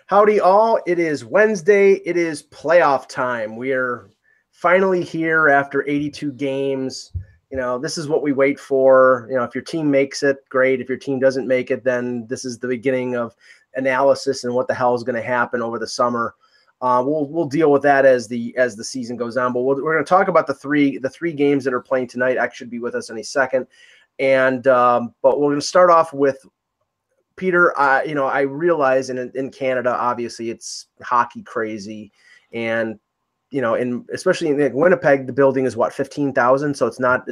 Howdy all. It is Wednesday. It is playoff time. We are finally here after 82 games. This is what we wait for. If your team makes it, great. If your team doesn't make it, then this is the beginning of analysis and what the hell is going to happen over the summer. We'll deal with that as the season goes on. But we're going to talk about the three games that are playing tonight. X should be with us any second. And but we're going to start off with Peter. I realize in Canada, obviously it's hockey crazy, and especially in Winnipeg, the building is 15,000, so it's not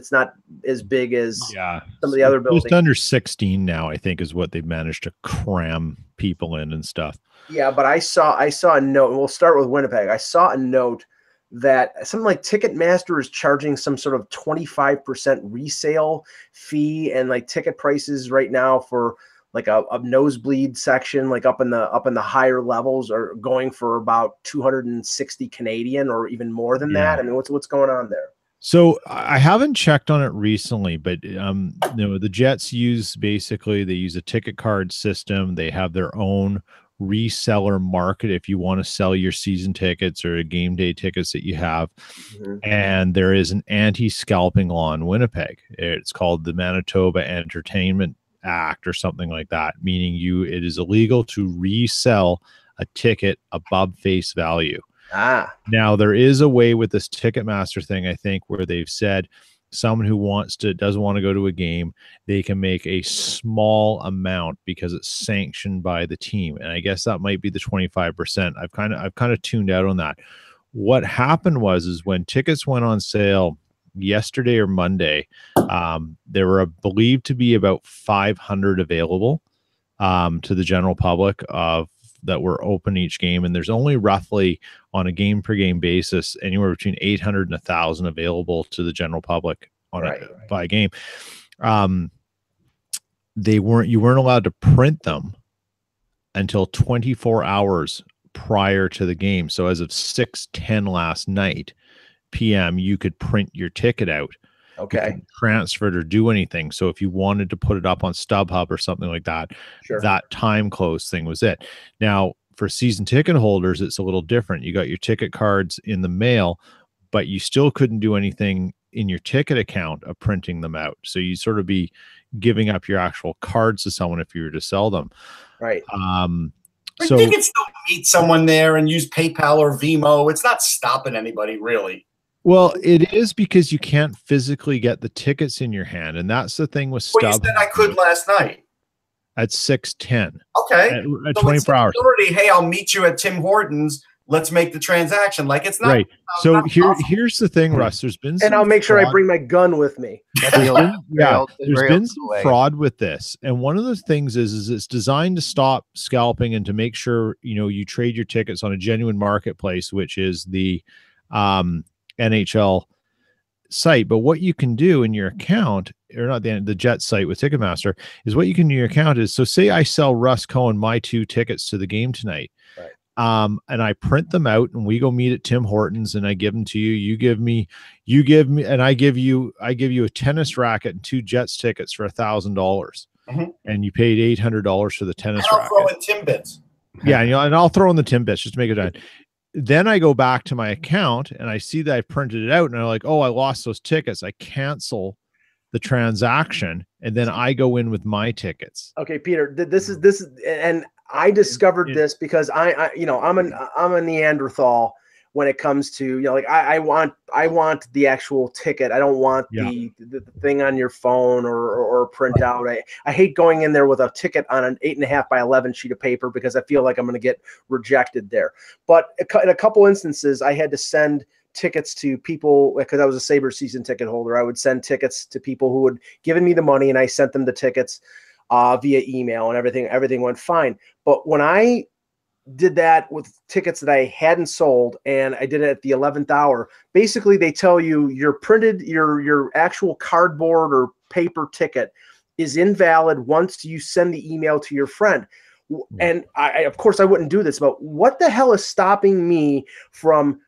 as big as some of the other buildings. Just under 16 now, I think, is what they've managed to cram people in and stuff. Yeah, but I saw a note. We'll start with Winnipeg. I saw a note that something like Ticketmaster is charging some sort of 25% resale fee, and like ticket prices right now for like a nosebleed section, like up in the higher levels, are going for about 260 Canadian or even more than that. I mean, what's going on there? So I haven't checked on it recently, but the Jets use a ticket card system. They have their own reseller market if you want to sell your season tickets or game day tickets that you have. Mm-hmm. And there is an anti-scalping law in Winnipeg. It's called the Manitoba Entertainment Act or something like that, meaning it is illegal to resell a ticket above face value. Now there is a way with this Ticketmaster thing, I think, where they've said someone who doesn't want to go to a game, they can make a small amount because it's sanctioned by the team. And I guess that might be the 25%. I've kind of tuned out on that. What happened was when tickets went on sale yesterday or Monday, there were believed to be about 500 available to the general public that were open each game, and there's only roughly on a game per game basis anywhere between 800 and 1,000 available to the general public by game. You weren't allowed to print them until 24 hours prior to the game. So as of 6:10 last night PM, you could print your ticket out. Okay. Transfer it or do anything. So if you wanted to put it up on StubHub or something like that, sure, that time close thing was it. Now, for season ticket holders, it's a little different. You got your ticket cards in the mail, but you still couldn't do anything in your ticket account of printing them out. So you sort of be giving up your actual cards to someone if you were to sell them. Right. So you can still meet someone there and use PayPal or Venmo. It's not stopping anybody, really. Well, it is because you can't physically get the tickets in your hand, and that's the thing with StubHub. Well, you said I could last night at 6:10. Okay, at 24 hours. Hey, I'll meet you at Tim Hortons. Let's make the transaction. Like it's not right. So here's the thing, Russ. There's been and I'll make sure I bring my gun with me. There's been some fraud with this, and one of the things is it's designed to stop scalping and to make sure you trade your tickets on a genuine marketplace, which is the NHL site. But what you can do in your account, or not the Jet site with Ticketmaster, is what you can do in your account is, so say I sell Russ Cohen my 2 tickets to the game tonight, right, and I print them out and we go meet at Tim Hortons and I give them to you, you give me, and I give you a tennis racket and 2 Jets tickets for $1,000, mm-hmm, and you paid $800 for the tennis racket. I'll throw in Timbits. Yeah, and I'll throw in the Timbits just to make it done. Then I go back to my account and I see that I printed it out and I'm like, oh, I lost those tickets. I cancel the transaction and then I go in with my tickets. Okay, Peter, this is, and I discovered this because I'm a Neanderthal when it comes to, like I want the actual ticket. I don't want the thing on your phone or print out. I hate going in there with a ticket on an 8.5 by 11 sheet of paper because I feel like I'm going to get rejected there. But in a couple instances, I had to send tickets to people because I was a Sabres season ticket holder. I would send tickets to people who had given me the money and I sent them the tickets via email, and everything went fine. But when I did that with tickets that I hadn't sold and I did it at the 11th hour, basically they tell you your actual cardboard or paper ticket is invalid once you send the email to your friend. And I of course I wouldn't do this, but what the hell is stopping me from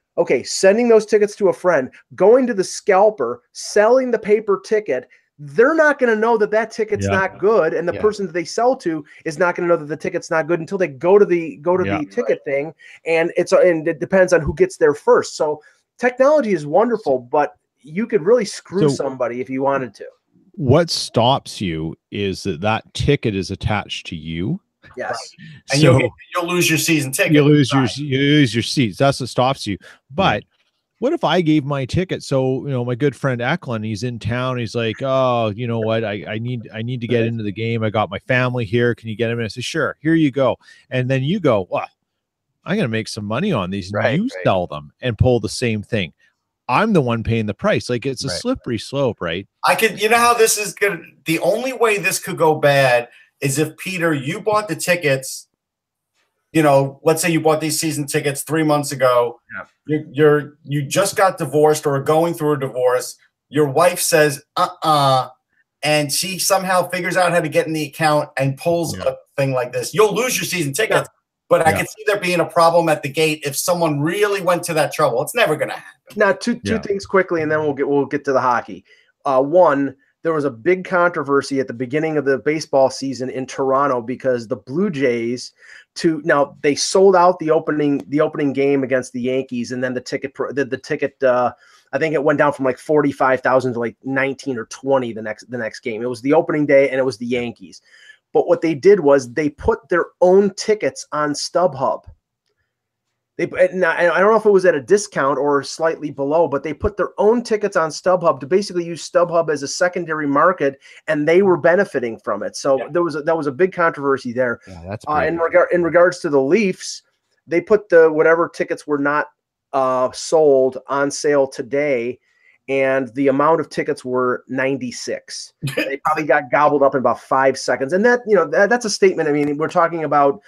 sending those tickets to a friend, going to the scalper, selling the paper ticket, they're not going to know that ticket's not good, and the person that they sell to is not going to know that the ticket's not good until they go to the ticket thing, and it depends on who gets there first. So technology is wonderful, but you could really screw somebody if you wanted to. What stops you is that ticket is attached to you. Yes. And so you'll lose your season ticket. You lose your seats. That's what stops you. But what if I gave my ticket? So, my good friend Eklund, he's in town. He's like, oh, you know what? I need to get into the game. I got my family here. Can you get him? And I say, sure, here you go. And then you go, well, I'm going to make some money on these. You sell them and pull the same thing. I'm the one paying the price. Like, it's a slippery slope, right? You know how this is good. The only way this could go bad is if, Peter, you bought the tickets, let's say you bought these season tickets 3 months ago. Yeah. You just got divorced or are going through a divorce. Your wife says, and she somehow figures out how to get in the account and pulls a thing like this. You'll lose your season tickets. But I can see there being a problem at the gate if someone really went to that trouble. It's never going to happen. Now, two things quickly, and then we'll get to the hockey. One, there was a big controversy at the beginning of the baseball season in Toronto because the Blue Jays they sold out the opening game against the Yankees, and then the ticket I think it went down from like 45,000 to like 19 or 20 the next game. It was the opening day, and it was the Yankees. But what they did was they put their own tickets on StubHub. I don't know if it was at a discount or slightly below, but they put their own tickets on StubHub to basically use StubHub as a secondary market, and they were benefiting from it. So that was a big controversy there. Yeah, that's in regards to the Leafs, they put whatever tickets were not sold on sale today, and the amount of tickets were 96. They probably got gobbled up in about 5 seconds. And that's a statement. I mean, we're talking about,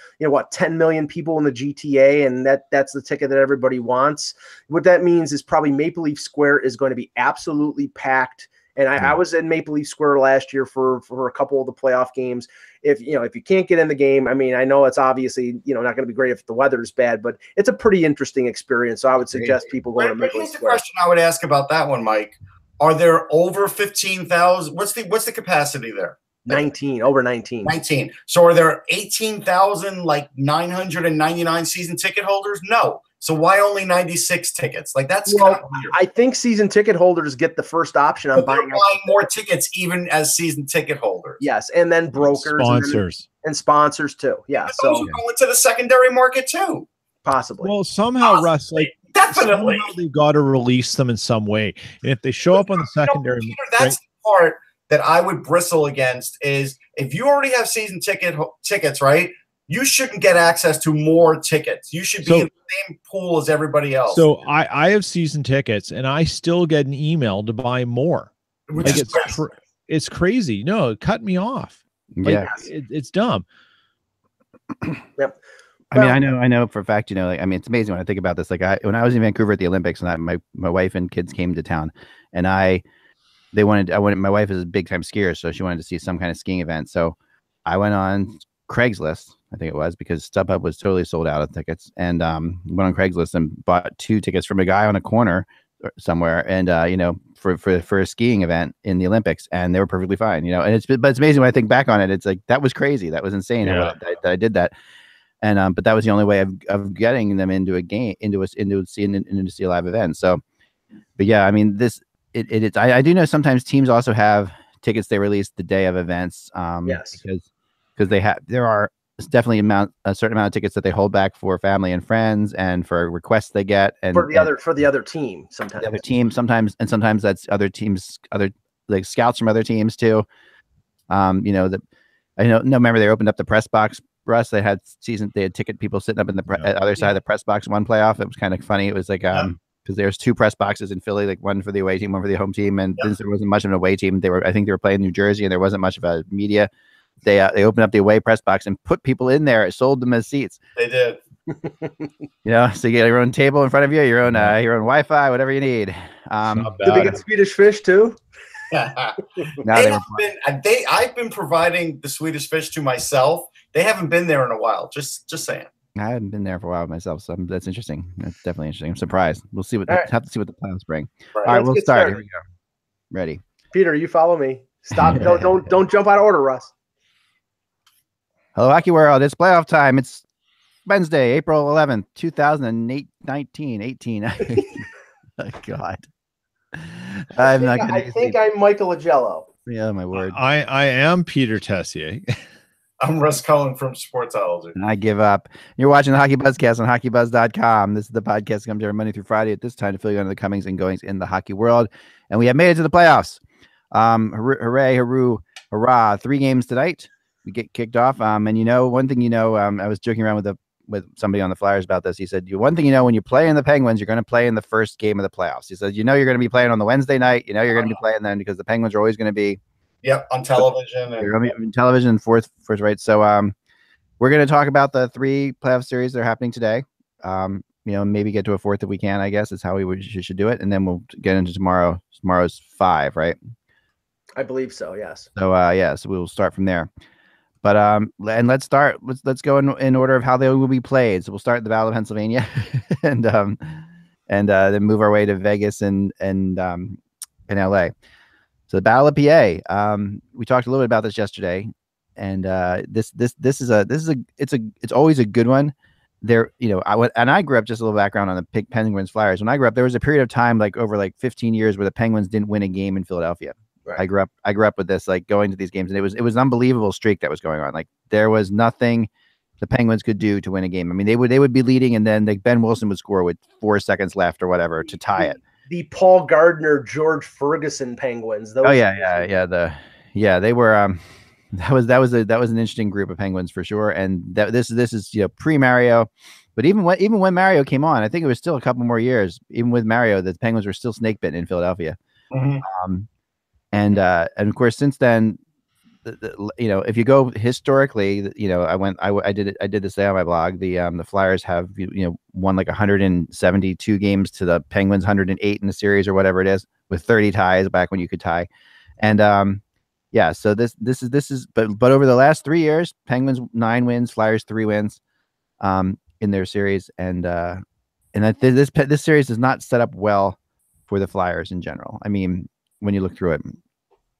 10 million people in the GTA, and that's the ticket that everybody wants. What that means is probably Maple Leaf Square is going to be absolutely packed. And I was in Maple Leaf Square last year for a couple of the playoff games. If you can't get in the game, I mean, I know it's obviously, not going to be great if the weather is bad, but it's a pretty interesting experience. So I would suggest people go to Maple Leaf Square. Here's the question I would ask about that one, Mike. Are there over 15,000? What's the capacity there? 19, over 19. 19. So are there 18,999 season ticket holders? No. So why only 96 tickets? Like, that's kind of weird. I think season ticket holders get the first option on buying more tickets even as season ticket holders. Yes, and then brokers, sponsors, and sponsors too. Yeah, so those are going to the secondary market too, possibly. Well, somehow, Russ, definitely they got to release them in some way, and if they show up on the secondary, Peter, that's the part that I would bristle against. Is if you already have season tickets, right? You shouldn't get access to more tickets. You should be in the same pool as everybody else. So I have season tickets, and I still get an email to buy more. Which is it's crazy. No, it cut me off. It's dumb. Yep. I mean, I know for a fact, it's amazing when I think about this. Like when I was in Vancouver at the Olympics, and my wife and kids came to town, and my wife is a big time skier, so she wanted to see some kind of skiing event. So I went on Craigslist, I think it was, because StubHub was totally sold out of tickets, and went on Craigslist and bought 2 tickets from a guy on a corner somewhere, and for a skiing event in the Olympics, and they were perfectly fine, and it's amazing when I think back on it. It's like, that was crazy, that was insane that I did that, and but that was the only way of getting them into a game, into see a live event. So, but yeah, I mean, it's I do know sometimes teams also have tickets they release the day of events, because there are definitely a certain amount of tickets that they hold back for family and friends, and for requests they get, and for the other team sometimes. The other team sometimes that's other teams, other like scouts from other teams too. Remember they opened up the press box, Russ. They had ticket people sitting up in the other side of the press box in one playoff. It was kind of funny. It was like because there's 2 press boxes in Philly, like one for the away team, one for the home team, and since there wasn't much of an away team, I think they were playing New Jersey, and there wasn't much of a media. They opened up the away press box and put people in there. It sold them as seats. They did. So you get your own table in front of you, your own Wi-Fi, whatever you need. Did they get Swedish fish too? I've been providing the Swedish fish to myself. They haven't been there in a while. Just saying. I hadn't been there for a while myself, so that's interesting. That's definitely interesting. I'm surprised. We'll see have to see what the plans bring. All right, we'll start. Here we go. Ready. Peter, you follow me. Stop! Don't jump out of order, Russ. Hello, Hockey World. It's playoff time. It's Wednesday, April 11th, 2018. Oh, God. I think I'm Michael Agello. Yeah, my word. I am Peter Tessier. I'm Russ Cullen from Sportsology. And I give up. You're watching the Hockey Buzzcast on HockeyBuzz.com. This is the podcast that comes every Monday through Friday at this time to fill you into the comings and goings in the hockey world. And we have made it to the playoffs. Hooray, hooroo, hurrah. 3 games tonight. We get kicked off. And one thing I was joking around with somebody on the Flyers about this. He said, one thing when you play in the Penguins, you're going to play in the first game of the playoffs. He said, you're going to be playing on the Wednesday night. You're going to be playing then because the Penguins are always going to be on television. And television, fourth, right? So we're going to talk about the 3 playoff series that are happening today. Maybe get to a 4th if we can, I guess is how we should do it. And then we'll get into tomorrow's 5, right? I believe so, yes. So, so we'll start from there. But and let's start. Let's go in order of how they will be played. So we'll start at the Battle of Pennsylvania, and then move our way to Vegas and LA. So the Battle of PA. We talked a little bit about this yesterday, and it's always a good one. There, I grew up, just a little background on the Penguins Flyers. When I grew up, there was a period of time over 15 years where the Penguins didn't win a game in Philadelphia. Right. I grew up with this, going to these games, and it was an unbelievable streak that was going on. There was nothing the Penguins could do to win a game. I mean, they would be leading, and then Ben Wilson would score with 4 seconds left or whatever to tie it. The Paul Gardner, George Ferguson Penguins. They were. They were. That was an interesting group of Penguins for sure. And this is pre Mario, but even when Mario came on, I think it was still a couple more years. Even with Mario, the Penguins were still snake bitten in Philadelphia. Mm-hmm. And of course, since then, if you go historically, I did this day on my blog. The Flyers have won 172 games to the Penguins 108 in the series or whatever it is, with 30 ties back when you could tie. And so this is but over the last 3 years, Penguins 9 wins, Flyers 3 wins in their series, and this series is not set up well for the Flyers in general. I mean, when you look through it,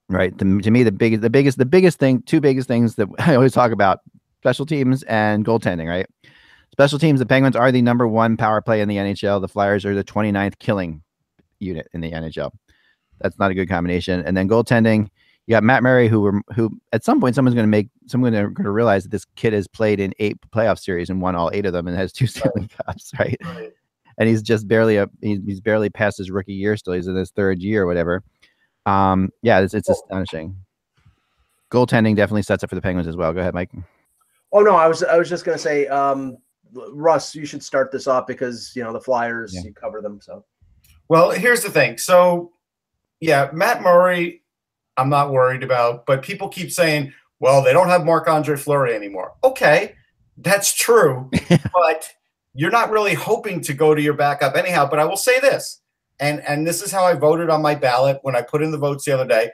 right? To me, the biggest thing, 2 biggest things that I always talk about: special teams and goaltending, right? Special teams, the Penguins are the number 1 power play in the NHL. The Flyers are the 29th killing unit in the NHL. That's not a good combination. And then goaltending, you got Matt Murray, who at some point someone's going to realize that this kid has played in 8 playoff series and won all 8 of them and has 2 Stanley Cups, right? And he's just he's barely past his rookie year still. He's in his 3rd year or whatever. It's astonishing. Goaltending definitely sets up for the Penguins as well. Go ahead, Mike. Oh no, I was just gonna say, Russ, you should start this off because the Flyers, you cover them. So, well, here's the thing. So, Matt Murray, I'm not worried about, but people keep saying, well, they don't have Marc-Andre Fleury anymore. Okay, that's true, but you're not really hoping to go to your backup anyhow. But I will say this. And this is how I voted on my ballot when I put in the votes the other day.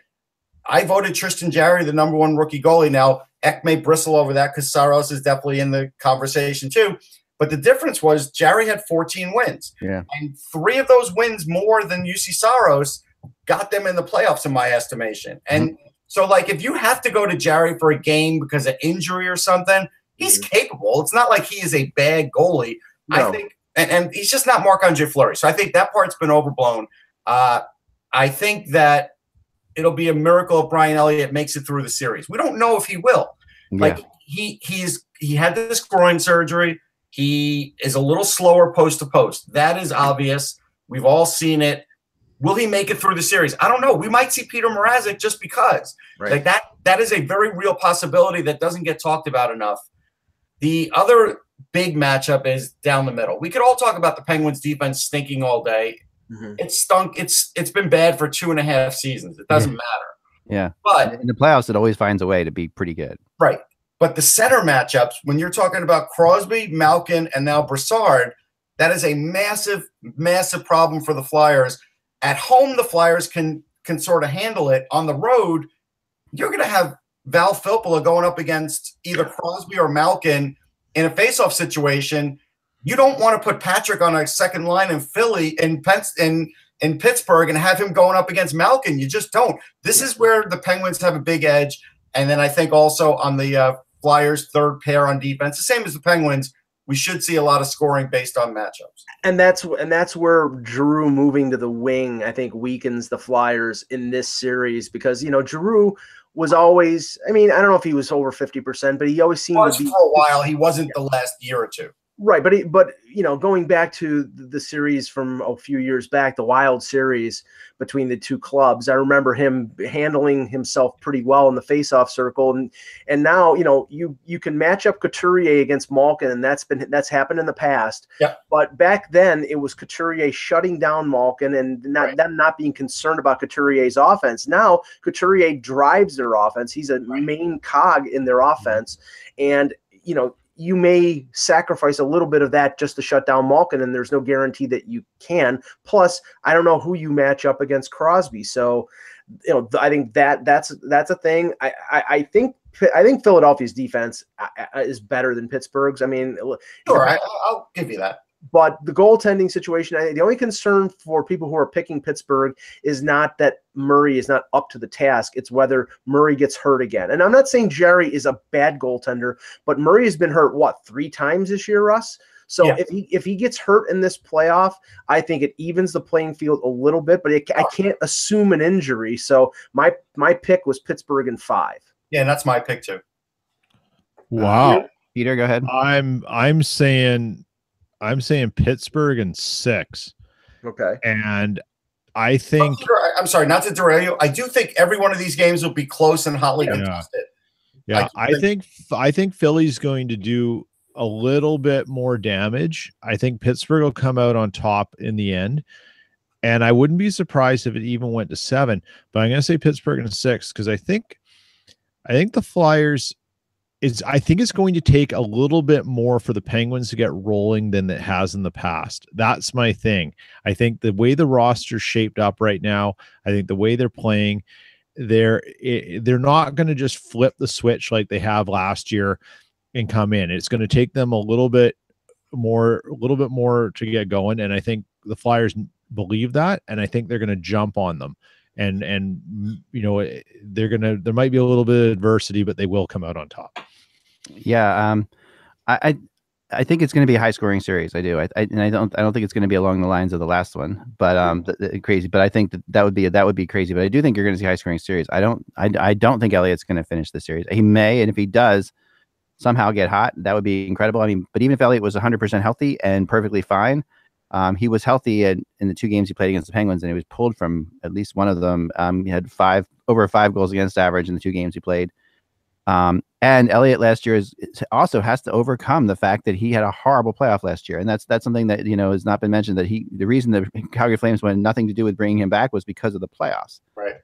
I voted Tristan Jarry the number 1 rookie goalie. Now, Eck may bristle over that because Saros is definitely in the conversation too. But the difference was Jarry had 14 wins. Yeah. And 3 of those wins more than UC Saros got them in the playoffs in my estimation. And so, if you have to go to Jarry for a game because of injury or something, he's capable. It's not like he is a bad goalie. No. I think. And he's just not Marc-Andre Fleury. So I think that part's been overblown. I think that it'll be a miracle if Brian Elliott makes it through the series. We don't know if he will. Yeah. He had this groin surgery. He is a little slower post to post. That is obvious. We've all seen it. Will he make it through the series? I don't know. We might see Peter Mrazek just because. Right. That is a very real possibility that doesn't get talked about enough. The other big matchup is down the middle. We could all talk about the Penguins defense stinking all day. Mm-hmm. It stunk. It's been bad for 2.5 seasons. It doesn't matter. Yeah. But in the playoffs, it always finds a way to be pretty good. Right. But the center matchups, when you're talking about Crosby, Malkin, and now Brassard, that is a massive, massive problem for the Flyers. At home, the Flyers can sort of handle it. On the road, you're going to have Val Filppula going up against either Crosby or Malkin in a faceoff situation. You don't want to put Patrick on a second line in Philly in in Pittsburgh and have him going up against Malkin. You just don't. This is where the Penguins have a big edge. And then I think also on the Flyers' third pair on defense, the same as the Penguins, we should see a lot of scoring based on matchups. And that's where Giroux moving to the wing, I think, weakens the Flyers in this series because, Giroux was always, I don't know if he was over 50%, but he always seemed to be. For a while. He wasn't the last year or two. Right, but going back to the series from a few years back, the Wild series between the two clubs, I remember him handling himself pretty well in the faceoff circle, and now you can match up Couturier against Malkin, and that's happened in the past. Yeah. But back then it was Couturier shutting down Malkin and them not being concerned about Couturier's offense. Now Couturier drives their offense; he's a main cog in their offense, and you may sacrifice a little bit of that just to shut down Malkin, and there's no guarantee that you can. Plus, I don't know who you match up against Crosby. So, I think that's a thing. I think Philadelphia's defense is better than Pittsburgh's. Sure, I'll give you that. But the goaltending situation, I think the only concern for people who are picking Pittsburgh is not that Murray is not up to the task. It's whether Murray gets hurt again. And I'm not saying Jerry is a bad goaltender, but Murray has been hurt, 3 times this year, Russ? So yeah. if he gets hurt in this playoff, I think it evens the playing field a little bit, but I can't assume an injury. So my pick was Pittsburgh in 5. Yeah, and that's my pick too. Wow. Peter, go ahead. I'm saying Pittsburgh in 6. Okay. And I think I'm sorry, not to derail you. I do think every one of these games will be close and hotly contested. Yeah, I think Philly's going to do a little bit more damage. I think Pittsburgh will come out on top in the end. And I wouldn't be surprised if it even went to 7. But I'm going to say Pittsburgh in 6 because I think the Flyers I think it's going to take a little bit more for the Penguins to get rolling than it has in the past. That's my thing. I think the way the roster's shaped up right now, I think the way they're playing, they're not going to just flip the switch like they have last year and come in. It's going to take them a little bit more to get going. And I think the Flyers believe that, and I think they're going to jump on them. And there might be a little bit of adversity, but they will come out on top. Yeah. I think it's going to be a high scoring series. I do. I don't think it's going to be along the lines of the last one, but crazy. But I think that would be crazy. But I do think you're going to see a high scoring series. I don't think Elliott's going to finish the series. He may, and if he does somehow get hot, that would be incredible. But even if Elliott was 100% healthy and perfectly fine, he was healthy in the 2 games he played against the Penguins, and he was pulled from at least one of them. He had over 5 goals against average in the 2 games he played. And Elliott last year also has to overcome the fact that he had a horrible playoff last year, and that's something that has not been mentioned. That the reason the Calgary Flames wanted nothing to do with bringing him back was because of the playoffs. Right.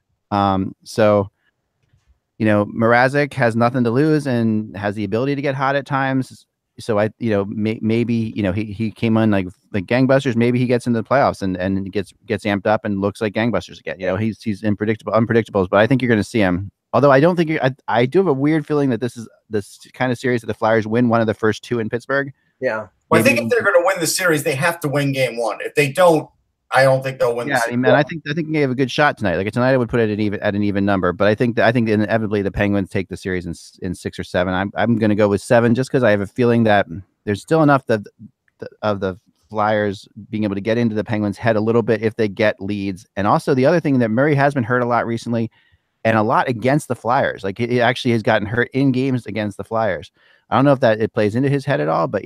So Mrazek has nothing to lose and has the ability to get hot at times. So maybe he came on like gangbusters. Maybe he gets into the playoffs and gets amped up and looks like gangbusters again. He's unpredictable. But I think you're going to see him. Although I don't think I do have a weird feeling that this is this kind of series that the Flyers win one of the first 2 in Pittsburgh. Yeah. Well, I think if they're going to win the series, they have to win game 1. If they don't, I don't think they'll win. Yeah, I think they have a good shot tonight. Like tonight, I would put it at an even number. But I think inevitably the Penguins take the series in 6 or 7. I'm going to go with 7 just because I have a feeling that there's still enough of the Flyers being able to get into the Penguins' head a little bit if they get leads. And also the other thing that Murray has been hurt a lot recently, and a lot against the Flyers. Like he actually has gotten hurt in games against the Flyers. I don't know if that it plays into his head at all, but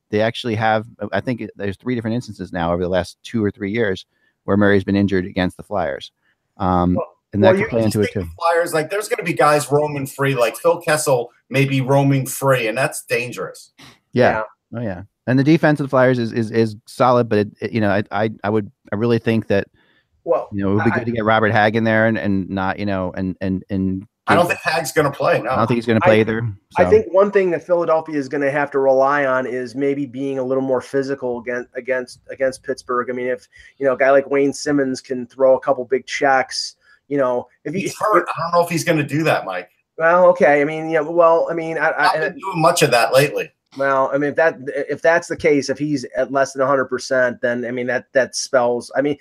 they actually have. I think there's 3 different instances now over the last 2 or 3 years where Murray's been injured against the Flyers. And that could play into it too. Flyers, like there's going to be guys roaming free, like Phil Kessel may be roaming free, and that's dangerous. Yeah. Oh yeah. And the defense of the Flyers is solid, but I really think that. Well, it would be good to get Robert Hagg in there and not, and I don't think Hagg's going to play. No, I don't think he's going to play either. So. I think one thing that Philadelphia is going to have to rely on is maybe being a little more physical against Pittsburgh. If a guy like Wayne Simmons can throw a couple big checks, if he's hurt, I don't know if he's going to do that, Mike. Well, okay. I haven't been doing much of that lately. Well, I mean, if that's the case, if he's at less than 100%, then I mean that spells. I mean,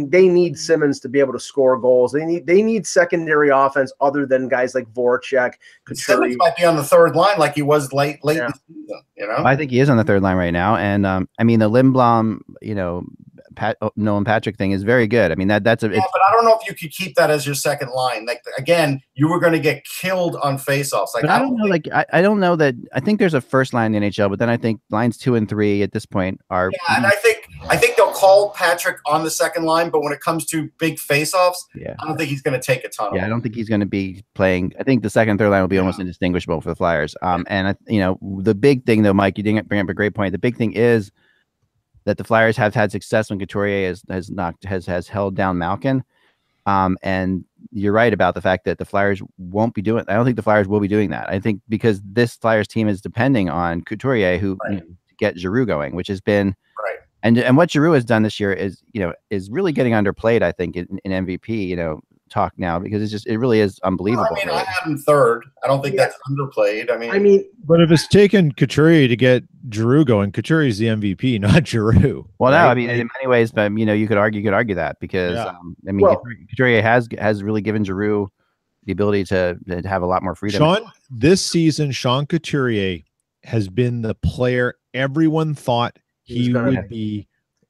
they need Simmons to be able to score goals. They need secondary offense other than guys like Voracek. Simmons might be on the third line like he was late in the season. You know, I think he is on the third line right now, and I mean the Lindblom, Nolan Patrick thing is very good. I mean that's a. Yeah, but I don't know if you could keep that as your second line. Like again, you were going to get killed on faceoffs. Like I don't know. Like I don't know that. I think there's a first line in the NHL, but then I think lines 2 and 3 at this point are. Yeah, and I think they'll call Patrick on the second line, but when it comes to big faceoffs, I don't think he's going to take a ton. Yeah, I don't think he's going to be playing. I think the second and third line will be almost indistinguishable for the Flyers. And the big thing though, Mike, you didn't bring up a great point. The big thing is that the Flyers have had success when Couturier has held down Malkin. And you're right about the fact that the Flyers won't be doing. I don't think the Flyers will be doing that. I think because this Flyers team is depending on Couturier, who to get Giroux going, which has been and what Giroux has done this year is really getting underplayed. I think in MVP talk now because it really is unbelievable. Well, I mean, I have him third. I don't think that's underplayed. I mean, but if it's taken Couturier to get Giroux going, Couturier is the MVP, not Giroux. Well, no, I mean, in many ways, but you could argue that because Couturier has really given Giroux the ability to have a lot more freedom. This season, Sean Couturier has been the player everyone thought he would be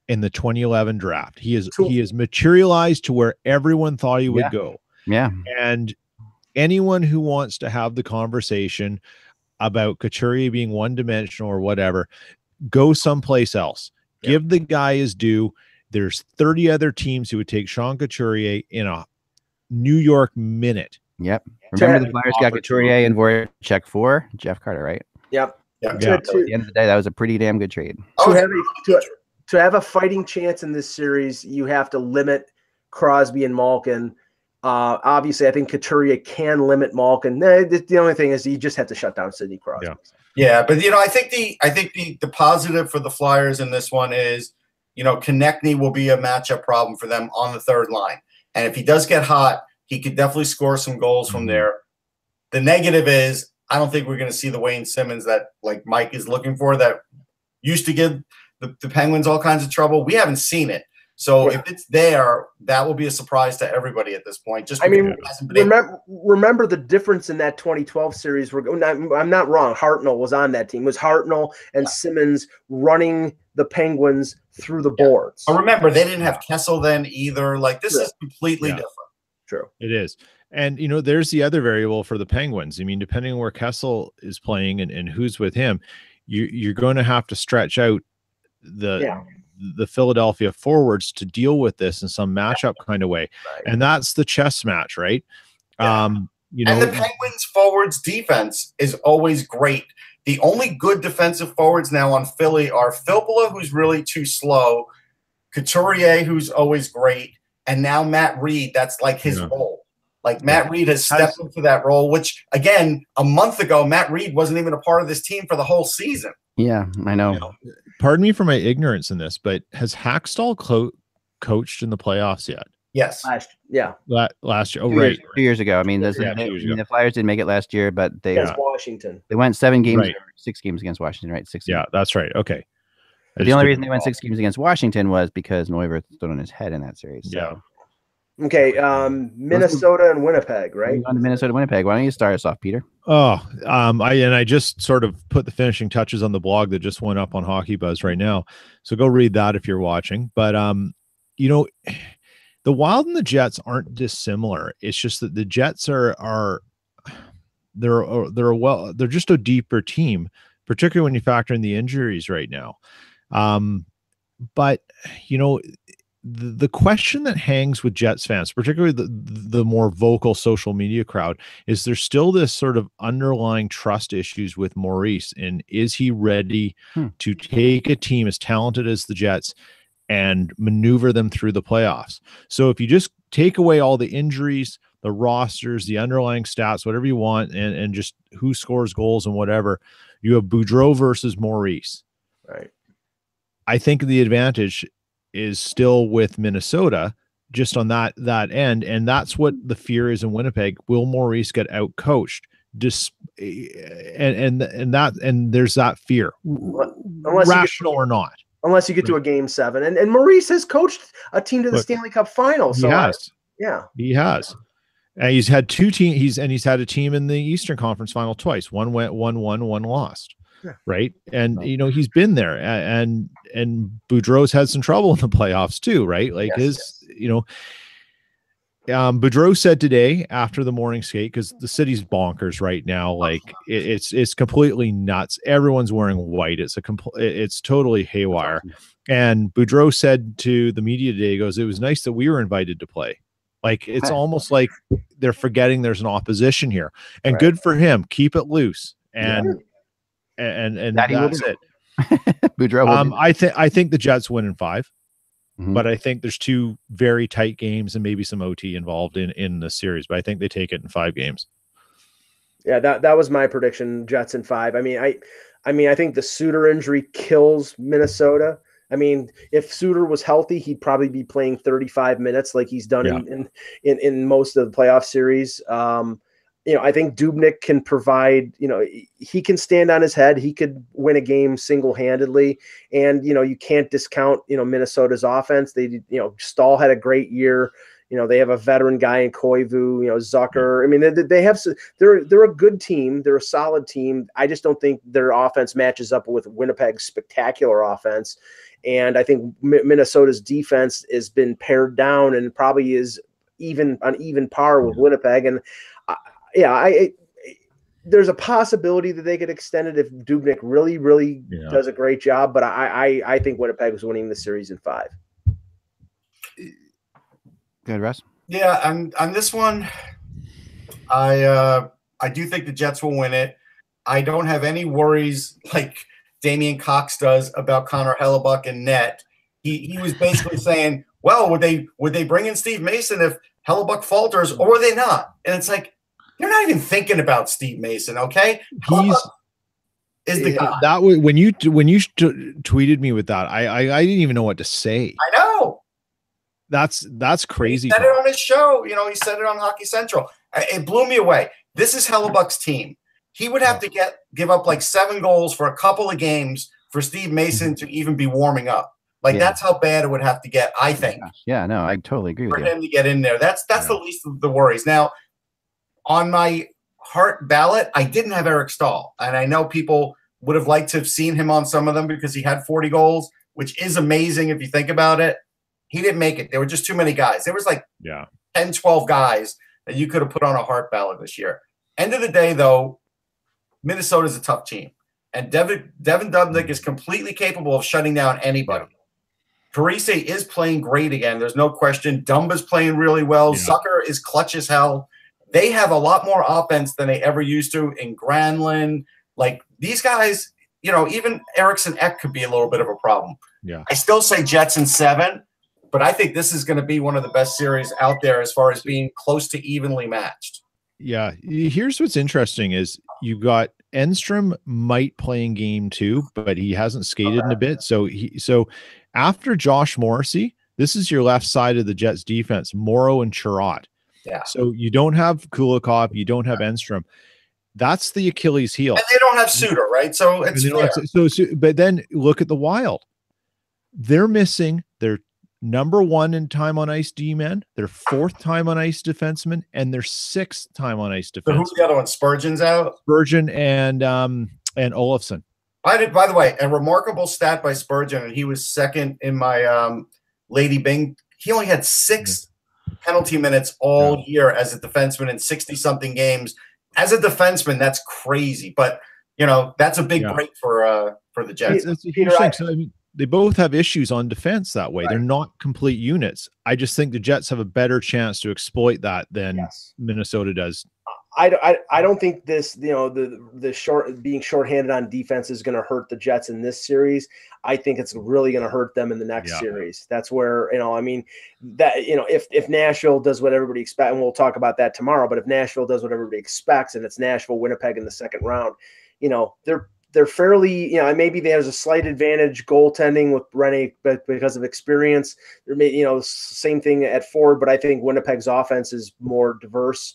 in the 2011 draft. He is materialized to where everyone thought he would go. Yeah. And anyone who wants to have the conversation about Couturier being one-dimensional or whatever, go someplace else. Give the guy his due. There's 30 other teams who would take Sean Couturier in a New York minute. Yep. Remember the Flyers got Couturier and Voracek for Jeff Carter, right? Yep. At the end of the day, that was a pretty damn good trade. To have a fighting chance in this series, you have to limit Crosby and Malkin. Obviously, I think Couturier can limit Malkin. The only thing is you just have to shut down Sidney Crosby. Yeah, but I think the positive for the Flyers in this one is Konechny will be a matchup problem for them on the third line, and if he does get hot, he could definitely score some goals from there. The negative is I don't think we're going to see the Wayne Simmons that like Mike is looking for that used to give the Penguins all kinds of trouble. We haven't seen it. So if it's there, that will be a surprise to everybody at this point. Remember the difference in that 2012 series. I'm not wrong. Hartnell was on that team. It was Hartnell and Simmons running the Penguins through the boards. But remember, they didn't have Kessel then either. Like this is completely different. True. It is. And, there's the other variable for the Penguins. I mean, depending on where Kessel is playing and who's with him, you're going to have to stretch out the Philadelphia forwards to deal with this in some matchup kind of way. Right. And that's the chess match, right? Yeah. And the Penguins forwards defense is always great. The only good defensive forwards now on Philly are Filppula, who's really too slow, Couturier, who's always great, and now Matt Reed. That's like his role. Like Matt Reed has stepped into that role, which again, a month ago, Matt Reed wasn't even a part of this team for the whole season. Yeah, I know. Pardon me for my ignorance in this, but has Hackstall coached in the playoffs yet? Yes. Last year. Oh, 2 years ago. I mean, the Flyers didn't make it last year, but they Washington. They went 7 games, 6 games against Washington, right? 6 games. Yeah, that's right. Okay. But the only reason they went 6 games against Washington was because Neuwirth stood on his head in that series. So. Yeah. Okay, Minnesota and Winnipeg, right? On to Minnesota, Winnipeg. Why don't you start us off, Peter? I just sort of put the finishing touches on the blog that just went up on Hockey Buzz right now. So go read that if you're watching. But the Wild and the Jets aren't dissimilar. It's just that the Jets they're just a deeper team, particularly when you factor in the injuries right now. But the question that hangs with Jets fans, particularly the more vocal social media crowd, is there's still this sort of underlying trust issues with Maurice. And is he ready to take a team as talented as the Jets and maneuver them through the playoffs? So if you just take away all the injuries, the rosters, the underlying stats, whatever you want, and just who scores goals and whatever, you have Boudreau versus Maurice. Right. I think the advantage is still with Minnesota just on that end. And that's what the fear is in Winnipeg. Will Maurice get out coached? and there's that fear, unless rational or not. Unless you get to a game 7, and Maurice has coached a team to the Stanley Cup final. So he has. And he's had 2 teams. He's had a team in the Eastern Conference final twice. One went 1-1, one lost. Yeah. Right. And he's been there, and Boudreau's had some trouble in the playoffs too. Right. Like Boudreau said today after the morning skate, because the city's bonkers right now. Like it's completely nuts. Everyone's wearing white. It's totally haywire. And Boudreau said to the media today, he goes, "It was nice that we were invited to play." Like it's almost like they're forgetting there's an opposition here, and good for him. Keep it loose. And that's it. Boudreau. I think the Jets win in 5. But I think there's 2 very tight games and maybe some OT involved in the series. But I think they take it in 5 games. Yeah, that was my prediction. Jets in 5. I mean, I think the Suter injury kills Minnesota. I mean, if Suter was healthy, he'd probably be playing 35 minutes like he's done in most of the playoff series. I think Dubnyk can provide, he can stand on his head. He could win a game single-handedly. And, you can't discount, Minnesota's offense. Stahl had a great year. They have a veteran guy in Koivu, Zucker. I mean, they're a good team. They're a solid team. I just don't think their offense matches up with Winnipeg's spectacular offense. And I think Minnesota's defense has been pared down and probably is on even par with Winnipeg. And there's a possibility that they could extend it if Dubnyk really, really does a great job. But I think Winnipeg is winning the series in 5. Good, Russ. Yeah, on this one, I do think the Jets will win it. I don't have any worries like Damian Cox does about Connor Hellebuck and net. He was basically saying, well, would they bring in Steve Mason if Hellebuck falters, or would they not? And it's like, you're not even thinking about Steve Mason, okay? Is the guy. That way, when you tweeted me with that, I didn't even know what to say. I know. That's crazy. He said it on his show. He said it on Hockey Central. It blew me away. This is Hellebuck's team. He would have to give up like 7 goals for a couple of games for Steve Mason to even be warming up. Like that's how bad it would have to get, I think. Yeah, no, I totally agree with you. For him to get in there. That's the least of the worries. Now, on my heart ballot, I didn't have Eric Stahl. And I know people would have liked to have seen him on some of them because he had 40 goals, which is amazing if you think about it. He didn't make it. There were just too many guys. There was like 10, 12 guys that you could have put on a heart ballot this year. End of the day, though, Minnesota's a tough team. And Devin Dubnyk is completely capable of shutting down anybody. Parise is playing great again. There's no question. Dumba's playing really well. Zucker is clutch as hell. They have a lot more offense than they ever used to in Granlund. Like these guys, even Eriksson Ek could be a little bit of a problem. Yeah. I still say Jets in 7, but I think this is going to be one of the best series out there as far as being close to evenly matched. Yeah. Here's what's interesting is you got Enstrom might play in game 2, but he hasn't skated in a bit. So after Josh Morrissey, this is your left side of the Jets defense, Morrow and Chirot. Yeah. So you don't have Kulikov, you don't have Enstrom. That's the Achilles heel. And they don't have Suter, right? So it's fair. But then look at the Wild. They're missing their number 1 in time on ice D-man, their 4th time on ice defenseman, and their 6th time on ice defenseman. So who's the other one? Spurgeon's out? Spurgeon and Olofsson. By the way, a remarkable stat by Spurgeon, and he was second in my Lady Bing. He only had 6 penalty minutes all year as a defenseman in 60-something games. As a defenseman, that's crazy. But, that's a big break for the Jets. That's a huge thing. So, I mean, they both have issues on defense that way. Right. They're not complete units. I just think the Jets have a better chance to exploit that than Minnesota does. I don't think this, being shorthanded on defense is going to hurt the Jets in this series. I think it's really going to hurt them in the next series. That's where, if Nashville does what everybody expects, and we'll talk about that tomorrow, but if Nashville does what everybody expects and it's Nashville, Winnipeg in the second round, they're fairly, maybe there's a slight advantage goaltending with Rene, but because of experience, there may, same thing at forward, but I think Winnipeg's offense is more diverse.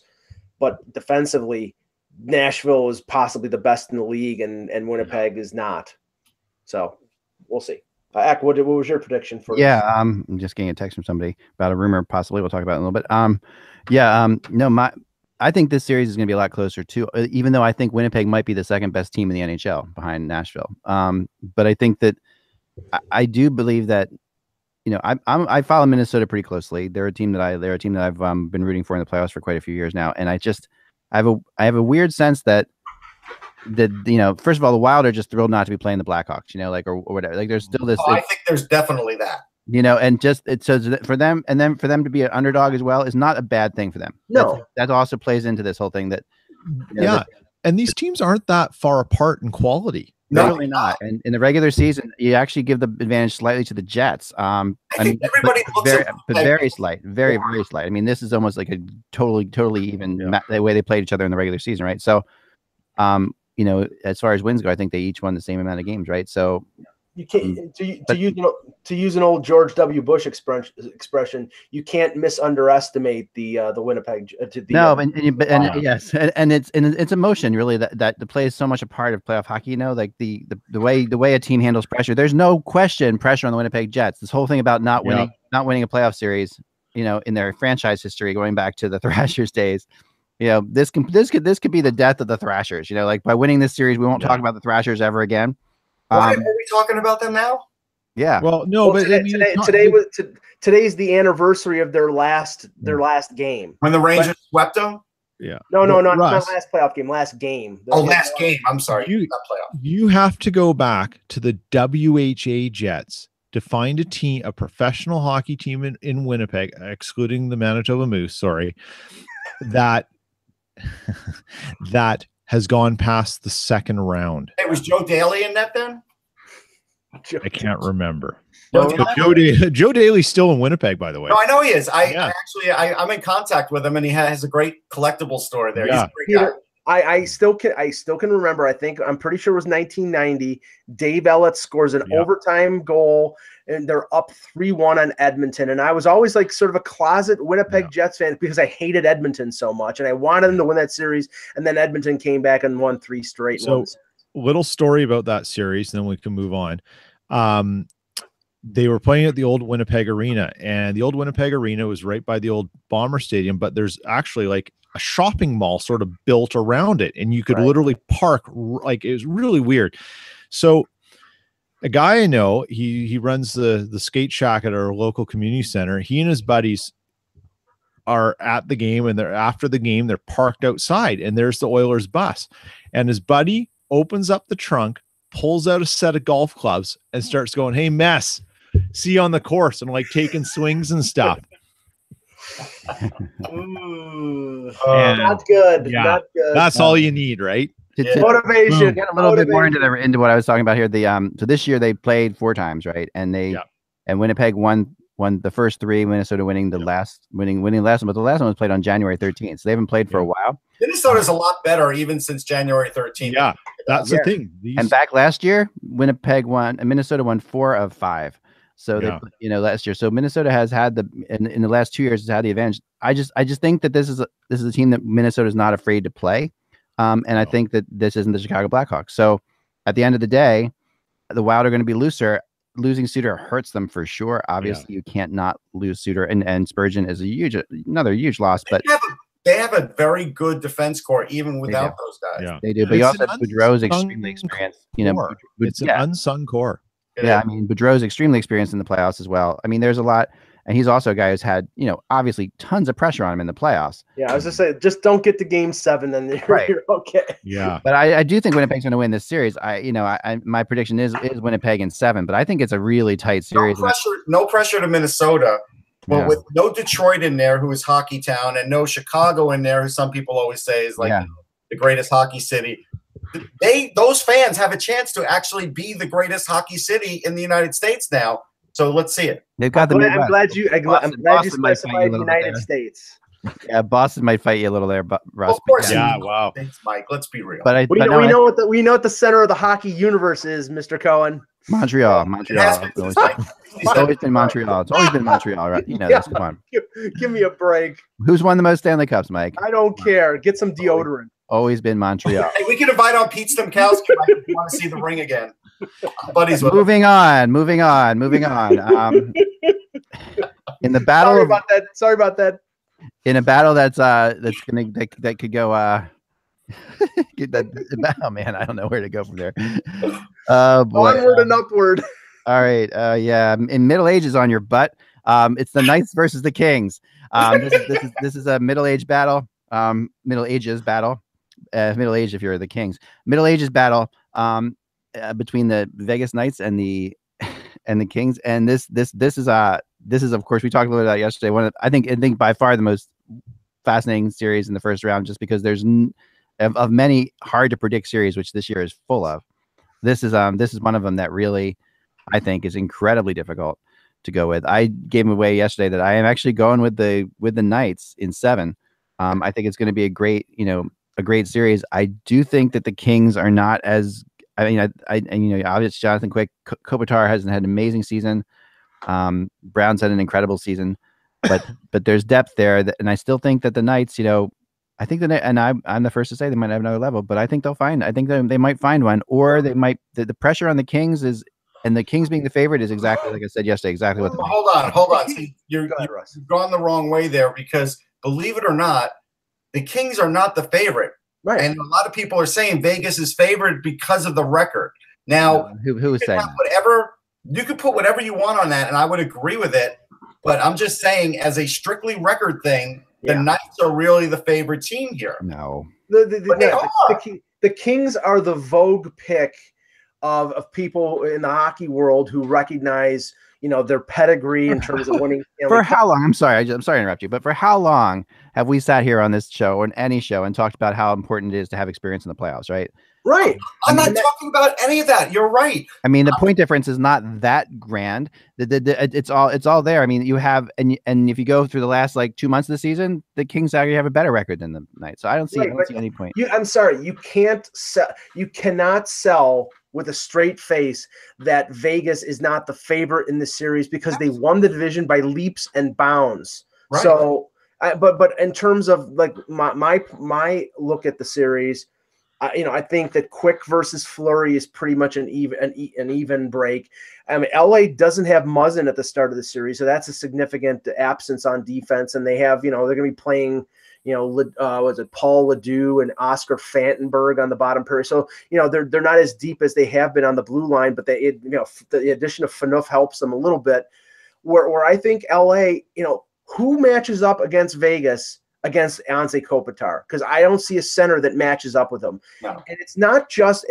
But defensively, Nashville is possibly the best in the league, and Winnipeg is not. So we'll see. Eck, what was your prediction for? Yeah, I'm just getting a text from somebody about a rumor. Possibly we'll talk about it in a little bit. No, I think this series is going to be a lot closer too. Even though I think Winnipeg might be the second best team in the NHL behind Nashville. But I think that I do believe that, you know, I follow Minnesota pretty closely. They're a team that I've been rooting for in the playoffs for quite a few years now, and I have a weird sense that you know, first of all, the Wild are just thrilled not to be playing the Blackhawks, you know, like or whatever. Like there's still this. I think there's definitely that. You know, and just it says for them, and then for them to be an underdog as well is not a bad thing for them. No, that also plays into this whole thing that. You know, yeah, and these teams aren't that far apart in quality. No, really not. And in the regular season, you actually give the advantage slightly to the Jets. I mean, everybody looks very slight, very slight. I mean, this is almost like a totally even the way they played each other in the regular season, right? So, you know, as far as wins go, I think they each won the same amount of games, right? So you can't to use an old George W. Bush expression. You can't misunderestimate the Winnipeg. Yes, and it's emotion really that plays so much a part of playoff hockey. You know, like the way a team handles pressure. There's no question pressure on the Winnipeg Jets. This whole thing about not winning a playoff series, you know, in their franchise history, going back to the Thrashers days. You know, this could be the death of the Thrashers. You know, like by winning this series, we won't talk about the Thrashers ever again. Why are we talking about them now? Yeah. Well, no, but today's the anniversary of their last game when the Rangers swept them. Yeah. No, not last playoff game. Last game. Last game. I'm sorry. Not playoff. You have to go back to the WHA Jets to find a professional hockey team in Winnipeg, excluding the Manitoba Moose. Sorry, that has gone past the second round. Hey, was Joe Daly in that then? I can't remember. Joe Daly's still in Winnipeg, by the way. No, I know he is. I'm in contact with him, and he has a great collectible store there. Yeah. He's a great guy. I still can remember. I'm pretty sure it was 1990. Dave Ellett scores an overtime goal, and they're up 3-1 on Edmonton. And I was always like sort of a closet Winnipeg Jets fan because I hated Edmonton so much, and I wanted them to win that series. And then Edmonton came back and won 3 straight. So, little story about that series, and then we can move on. They were playing at the old Winnipeg Arena, and the old Winnipeg Arena was right by the old Bomber Stadium, but there's actually like a shopping mall sort of built around it, and you could literally park. Like, it was really weird. So a guy I know, he runs the skate shack at our local community center. He and his buddies are at the game, and after the game, they're parked outside, and there's the Oilers bus, and his buddy opens up the trunk, pulls out a set of golf clubs, and starts going, "Hey, Mess, see you on the course," and like taking swings and stuff. Not good. Yeah, not good. That's all you need, right? Motivation. Get a little bit more into what I was talking about here. So this year they played 4 times, right? And and Winnipeg won the first 3. Minnesota winning the last winning last one, but the last one was played on January 13th. So they haven't played for a while. Minnesota's a lot better even since January 13th. Yeah, that's the thing. And back last year, Winnipeg won, and Minnesota won 4 of 5. So they, last year. So Minnesota has had in the last 2 years has had the advantage. I just think that this is a team that Minnesota is not afraid to play. And I think that this isn't the Chicago Blackhawks. So at the end of the day, the Wild are going to be looser. Losing Suter hurts them for sure. Obviously, you can't not lose Suter, and Spurgeon is another huge loss. But they have a very good defense core even without those guys. Yeah. They do. But you also have Boudreau's extremely experienced. It's an unsung core. Yeah, I mean, Boudreau's extremely experienced in the playoffs as well. I mean, there's a lot. And he's also a guy who's had, obviously tons of pressure on him in the playoffs. Yeah, I was just saying, just don't get to Game 7, and you're okay. Yeah, but I do think Winnipeg's going to win this series. My prediction is Winnipeg in 7, but I think it's a really tight series. No pressure to Minnesota, but with no Detroit in there, who is Hockey Town, and no Chicago in there, who some people always say is like the greatest hockey city. Those fans have a chance to actually be the greatest hocky city in the United States now. So let's see it. They've got I'm glad you specified the United States. Yeah, Boston might fight you a little there, but Russ. Of course, wow. Thanks, Mike. Let's be real. But we know what the center of the hockey universe is, Mr. Cohen. Montreal. It's always been Montreal. It's always been Montreal, right? That's fun. Give me a break. Who's won the most Stanley Cups, Mike? I don't care. Get some deodorant. always been Montreal. Hey, we can invite on Pete Stemkowski if you want to see the ring again. Buddies with moving on. In the battle, sorry about that. In a battle that could go. Oh man, I don't know where to go from there. Onward and upward. All right. Yeah. In Middle Ages on your butt. It's the Knights versus the Kings. This is a Middle Age battle. Middle Ages battle. Middle Age if you're the Kings. Middle Ages battle. Between the Vegas Knights and the Kings. And this is of course we talked a little bit about yesterday. I think by far the most fascinating series in the first round, just because there's of many hard to predict series, which this year is full of. This is one of them that really I think is incredibly difficult to go with. I gave away yesterday that I am actually going with the Knights in 7. I think it's going to be a great series. I do think that the Kings are not as. I mean, obviously Jonathan Quick, Kopitar has had an amazing season. Brown's had an incredible season, but there's depth there, and I still think that the Knights, I think and I'm the first to say they might have another level, but I think they'll find. I think they might find one, or they might. The pressure on the Kings is, and the Kings being the favorite is exactly like I said yesterday. Exactly what. Hold on. See, you've gone the wrong way there, because believe it or not, the Kings are not the favorite. Right. And a lot of people are saying Vegas is favored because of the record. Now, who is saying you could put whatever you want on that, and I would agree with it. But I'm just saying, as a strictly record thing, the Knights are really the favorite team here. No. The Kings are the vogue pick of people in the hockey world who recognize, their pedigree in terms of winning. For how long? I'm sorry to interrupt you, but for how long have we sat here on this show or in any show and talked about how important it is to have experience in the playoffs, right? Right. I'm not talking about any of that. You're right. I mean, the point difference is not that grand. It's all there. I mean, you have, and if you go through the last 2 months of the season, the Kings actually have a better record than the Knights. So I don't see any point. I'm sorry. You cannot sell with a straight face that Vegas is not the favorite in the series because they won the division by leaps and bounds. Right. So, but in terms of my look at the series, I think that Quick versus Fleury is pretty much an even break. I mean, LA doesn't have Muzzin at the start of the series, so that's a significant absence on defense. And they have, they're going to be playing, was it Paul Ledoux and Oscar Fantenberg on the bottom pair? So, they're not as deep as they have been on the blue line, but the addition of Phaneuf helps them a little bit. Where I think LA, who matches up against Vegas against Anze Kopitar, because I don't see a center that matches up with him. No. And it's not just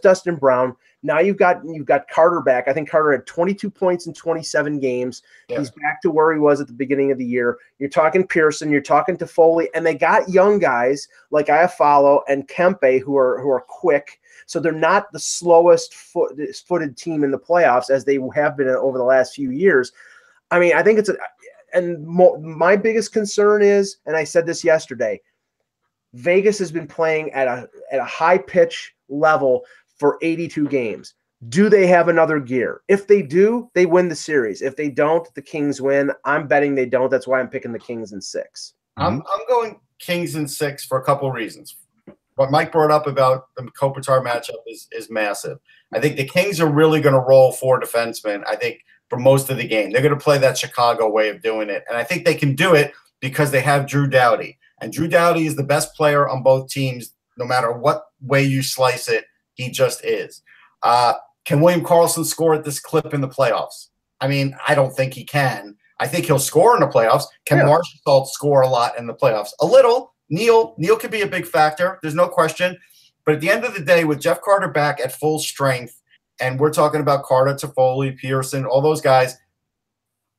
Dustin Brown. Now you've got Carter back. I think Carter had 22 points in 27 games. Yeah. He's back to where he was at the beginning of the year. You're talking Pearson, you're talking Toffoli, and they got young guys like Iafallo and Kempe who are quick. So they're not the slowest footed team in the playoffs as they have been over the last few years. I mean, I think my biggest concern is, and I said this yesterday, Vegas has been playing at a high pitch level for 82 games. Do they have another gear? If they do, they win the series. If they don't, the Kings win. I'm betting they don't. That's why I'm picking the Kings in 6. I'm going Kings in 6 for a couple of reasons. What Mike brought up about the Kopitar matchup is massive. I think the Kings are really going to roll 4 defensemen, I think, for most of the game. They're going to play that Chicago way of doing it. And I think they can do it because they have Drew Doughty. And Drew Doughty is the best player on both teams, no matter what way you slice it. He just is. Can William Karlsson score at this clip in the playoffs? I mean, I don't think he can. I think he'll score in the playoffs. Can Marchessault score a lot in the playoffs? A little. Neil could be a big factor. There's no question. But at the end of the day, with Jeff Carter back at full strength, and we're talking about Carter, Toffoli, Pearson, all those guys,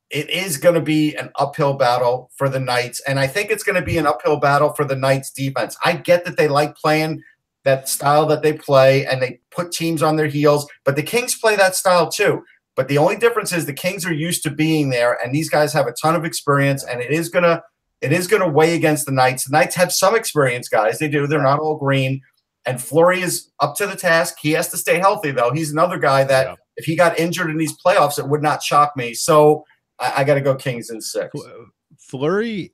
it is going to be an uphill battle for the Knights. And I think it's going to be an uphill battle for the Knights defense. I get that they like playing that style that they play and they put teams on their heels, but the Kings play that style too. But the only difference is the Kings are used to being there, and these guys have a ton of experience, and it is going to weigh against the Knights. The Knights have some experience, guys. They do. They're not all green. And Fleury is up to the task. He has to stay healthy, though. He's another guy that if he got injured in these playoffs, it would not shock me. So I got to go Kings in 6. Fleury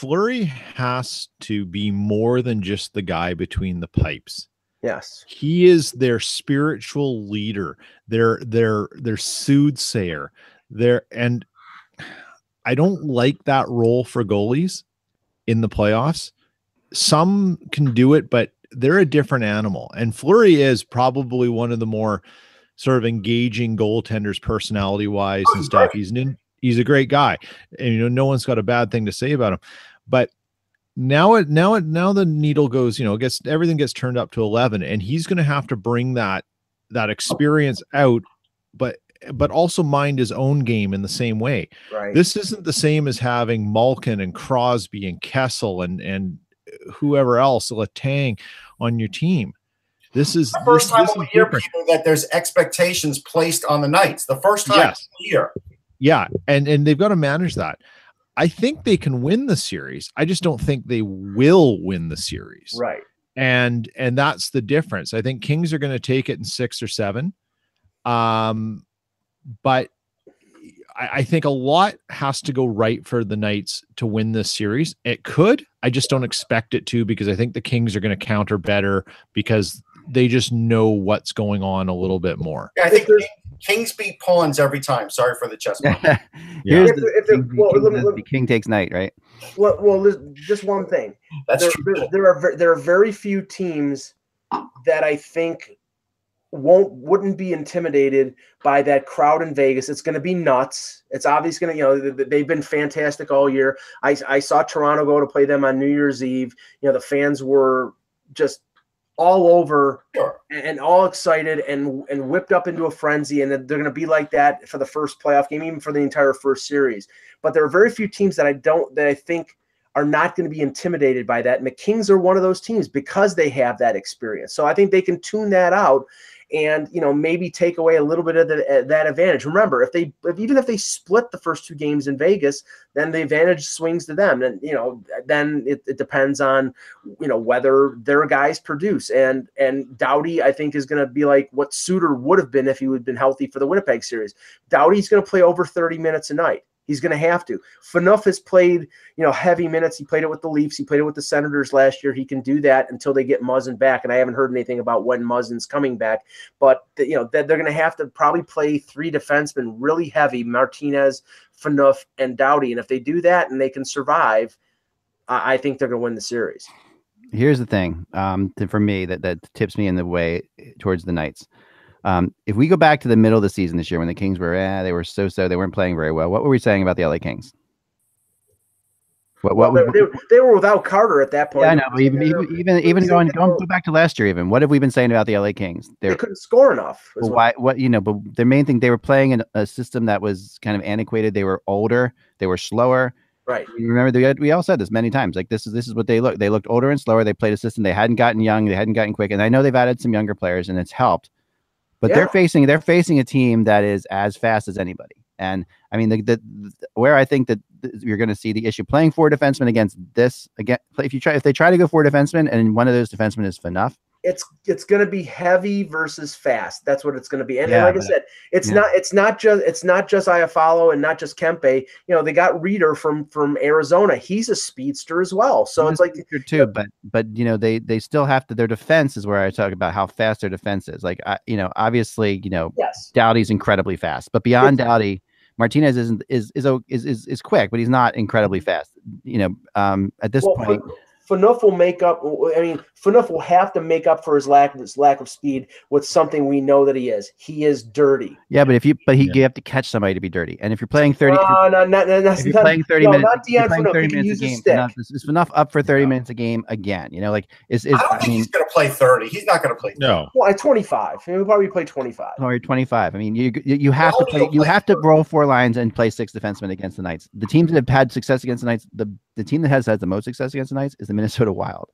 Fleury has to be more than just the guy between the pipes. Yes. He is their spiritual leader, their soothsayer. And I don't like that role for goalies in the playoffs. Some can do it, but they're a different animal. And Fleury is probably one of the more sort of engaging goaltenders personality-wise and stuff. He's a great guy. And no one's got a bad thing to say about him. But now the needle goes, everything gets turned up to 11, and he's going to have to bring that experience out, but also mind his own game in the same way. Right. This isn't the same as having Malkin and Crosby and Kessel and whoever else, Letang, on your team. This is the first time we hear people that there's expectations placed on the Knights. The first time yes. here. Yeah, and they've got to manage that. I think they can win the series. I just don't think they will win the series. Right. And that's the difference. I think Kings are going to take it in 6 or 7. But I think a lot has to go right for the Knights to win this series. It could. I just don't expect it to, because I think the Kings are going to counter better because they just know what's going on a little bit more. Yeah, I think Kings beat pawns every time. Sorry for the chess ball. Here's the king takes knight, right? Well, just one thing. That's true. There are very few teams that I think wouldn't be intimidated by that crowd in Vegas. It's going to be nuts. It's obviously going to, they've been fantastic all year. I saw Toronto go to play them on New Year's Eve. The fans were just all over and all excited and whipped up into a frenzy. And they're going to be like that for the first playoff game, even for the entire first series. But there are very few teams that I think are not going to be intimidated by that. And the Kings are one of those teams because they have that experience. So I think they can tune that out and, maybe take away a little bit of that advantage. Remember, even if they split the first 2 games in Vegas, then the advantage swings to them. And, then it depends on, whether their guys produce. And Doughty, I think, is going to be like what Suter would have been if he would have been healthy for the Winnipeg series. Doughty's going to play over 30 minutes a night. He's going to have to. Phaneuf has played, heavy minutes. He played it with the Leafs. He played it with the Senators last year. He can do that until they get Muzzin back. And I haven't heard anything about when Muzzin's coming back. But, they're going to have to probably play 3 defensemen really heavy, Martinez, Phaneuf, and Doughty. And if they do that and they can survive, I think they're going to win the series. Here's the thing for me that tips me in the way towards the Knights. If we go back to the middle of the season this year when the Kings were, they were so-so, they weren't playing very well. What were we saying about the LA Kings? They were without Carter at that point. Yeah, I know. But even go back to last year. Even what have we been saying about the LA Kings? They couldn't score enough. But the main thing, they were playing in a system that was kind of antiquated. They were older. They were slower. Right. Remember, we all said this many times. Like this is what they looked. They looked older and slower. They played a system. They hadn't gotten young. They hadn't gotten quick. And I know they've added some younger players, and it's helped. But they're facing a team that is as fast as anybody. And I mean, where I think that you're going to see the issue playing 4 defensemen against this again. If they try to go 4 defensemen and one of those defensemen is Phaneuf, it's going to be heavy versus fast. That's what it's going to be. And like I said, it's not just Iafallo and not just Kempe. They got Reeder from Arizona. He's a speedster as well. So it's like too. But they still have to. Their defense is where I talk about how fast their defense is. Like obviously yes. Doughty's incredibly fast, but beyond Doughty, Martinez is quick, but he's not incredibly fast. At this point. Phaneuf will make up. I mean, Phaneuf will have to make up for his lack of speed with something we know that he is. He is dirty. Yeah, but you have to catch somebody to be dirty. And if you're playing 30, if you're playing 30 minutes, not Dion Phaneuf. 30 minutes a game. Is Phaneuf up for 30 minutes a game again? I don't think he's going to play 30. He's not going to play 30. No. Well, at 25, he'll probably play 25. Or 25. I mean, you have to play. You have to roll 4 lines and play 6 defensemen against the Knights. The teams that have had success against the Knights, the team that has had the most success against the Knights is the Minnesota Wild.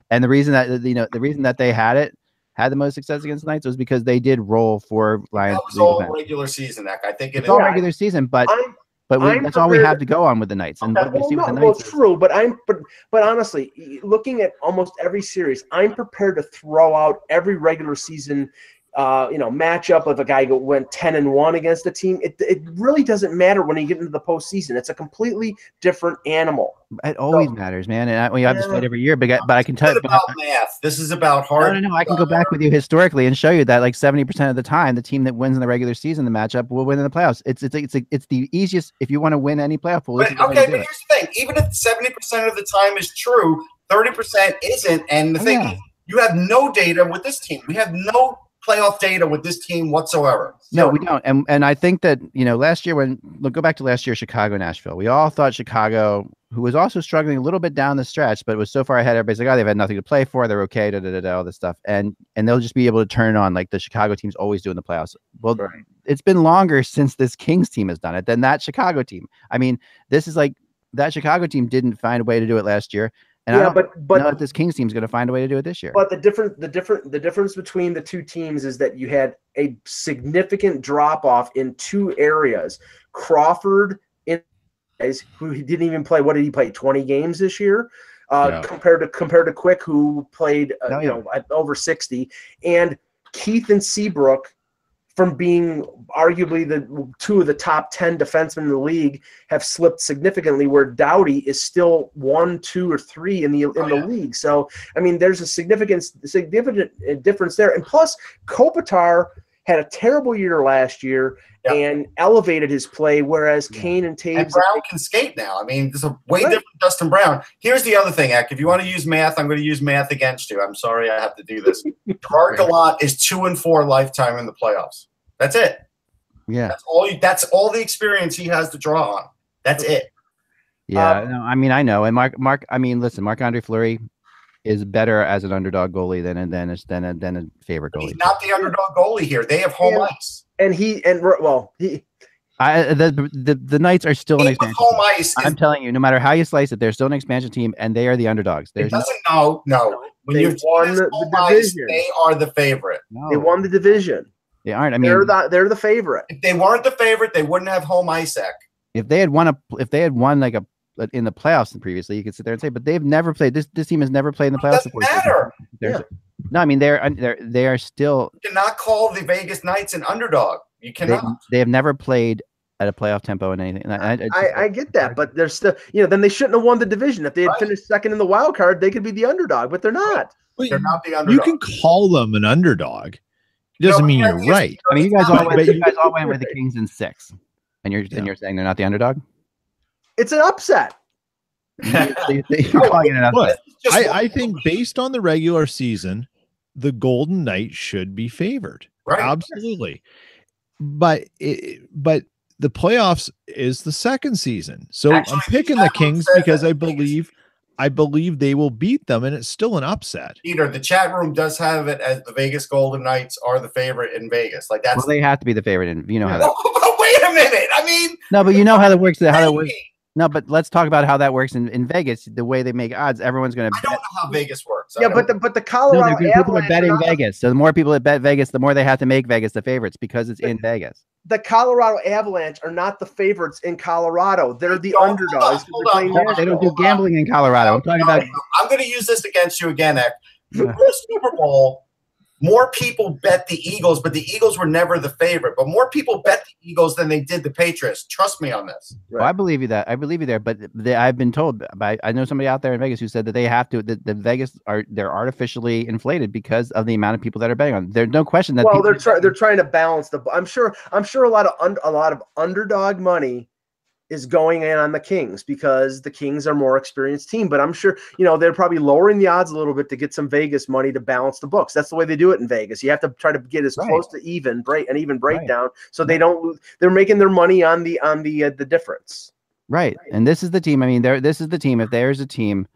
And the reason that they had the most success against the Knights was because they did roll 4 lines. That was all regular season, Nick. I think it's all regular season, but that's all we have to go on with the Knights. And true, but honestly, looking at almost every series, I'm prepared to throw out every regular season matchup of a guy who went 10-1 against a team. It really doesn't matter when you get into the postseason. It's a completely different animal. It always matters, man. And we have this fight every year, but I can tell you about math. This is about hard. No. I can go back with you historically and show you that like 70% of the time, the team that wins in the regular season, the matchup will win in the playoffs. It's the easiest if you want to win any playoff pool. But here's the thing: even if 70% of the time is true, 30% isn't. And the thing is, you have no data with this team. We have no playoff data with this team whatsoever. No, we don't. And I think that, last year go back to last year, Chicago, Nashville, we all thought Chicago, who was also struggling a little bit down the stretch, but was so far ahead, everybody's like, oh, they've had nothing to play for. They're okay, all this stuff. And they'll just be able to turn on like the Chicago team's always doing the playoffs. Well, It's been longer since this Kings team has done it than that Chicago team. I mean, this is like that Chicago team didn't find a way to do it last year. And I don't know if this Kings team is going to find a way to do it this year. But the difference between the two teams is that you had a significant drop off in two areas. Crawford, who didn't even play. What did he play? 20 games this year, compared to Quick, who played over 60, and Keith and Seabrook, from being arguably the two of the top 10 defensemen in the league, have slipped significantly, where Doughty is still 1, 2, or 3 in the league. So, I mean, there's a significant difference there. And plus, Kopitar had a terrible year last year and elevated his play, whereas Kane and Taves... And Brown can skate now. I mean, there's a way different Dustin Brown. Here's the other thing, Eck. If you want to use math, I'm going to use math against you. I'm sorry I have to do this. Gerard Gallant is 2-4 lifetime in the playoffs. That's it. Yeah. That's all the experience he has to draw on. That's it. Yeah. No, I mean, I know. And Marc-Andre Fleury is better as an underdog goalie than a favorite goalie. He's not the underdog goalie here. They have home ice. The Knights are still an expansion home team. ice. I'm telling you, no matter how you slice it, they're still an expansion team, and they are the underdogs. No. When you've won the division, they are the favorite. No. They won the division. They aren't. I mean, they're the favorite. If they weren't the favorite, they wouldn't have home ice. If they had won like in the playoffs previously, you could sit there and say, but they've never played. This team has never played in the playoffs. Doesn't matter. No, I mean they are still. You cannot call the Vegas Knights an underdog. You cannot. They have never played at a playoff tempo in anything. I get that, but they're still. Then they shouldn't have won the division. If they had finished second in the wild card, they could be the underdog, but they're not. They're not the underdog. You can call them an underdog. It doesn't mean you're right. I mean, you guys all went with the Kings in 6, and you're saying they're not the underdog. It's an upset. You're calling it an upset. I think based on the regular season, the Golden Knights should be favored. Right. Absolutely. But the playoffs is the second season. So I'm picking the Kings because I believe they will beat them, and it's still an upset. Peter, the chat room does have it as the Vegas Golden Knights are the favorite in Vegas. Like that's they have to be the favorite, and you know how that. Wait a minute. I mean, no, but you know how that works. No, but let's talk about how that works in Vegas. The way they make odds, everyone's going to. I don't know how Vegas works. But the Colorado people are betting Vegas. So the more people that bet Vegas, the more they have to make Vegas the favorites because it's in Vegas. The Colorado Avalanche are not the favorites in Colorado. They're the underdogs. They don't do gambling in Colorado. I'm talking about. I'm going to use this against you again, Eck. The Super Bowl, more people bet the Eagles, but the Eagles were never the favorite. But more people bet the Eagles than they did the Patriots. Trust me on this. Right. Well, I believe you that. I believe you there. But I've been told I know somebody out there in Vegas who said that they have to. The Vegas they're artificially inflated because of the amount of people that are betting on. There's no question that. Well, they're trying to balance the. I'm sure a lot of underdog money is going in on the Kings because the Kings are a more experienced team. But I'm sure, they're probably lowering the odds a little bit to get some Vegas money to balance the books. That's the way they do it in Vegas. You have to try to get as close to even breakdown so they don't lose. They're making their money on the difference. Right. And this is the team. I mean, this is the team. If there's a team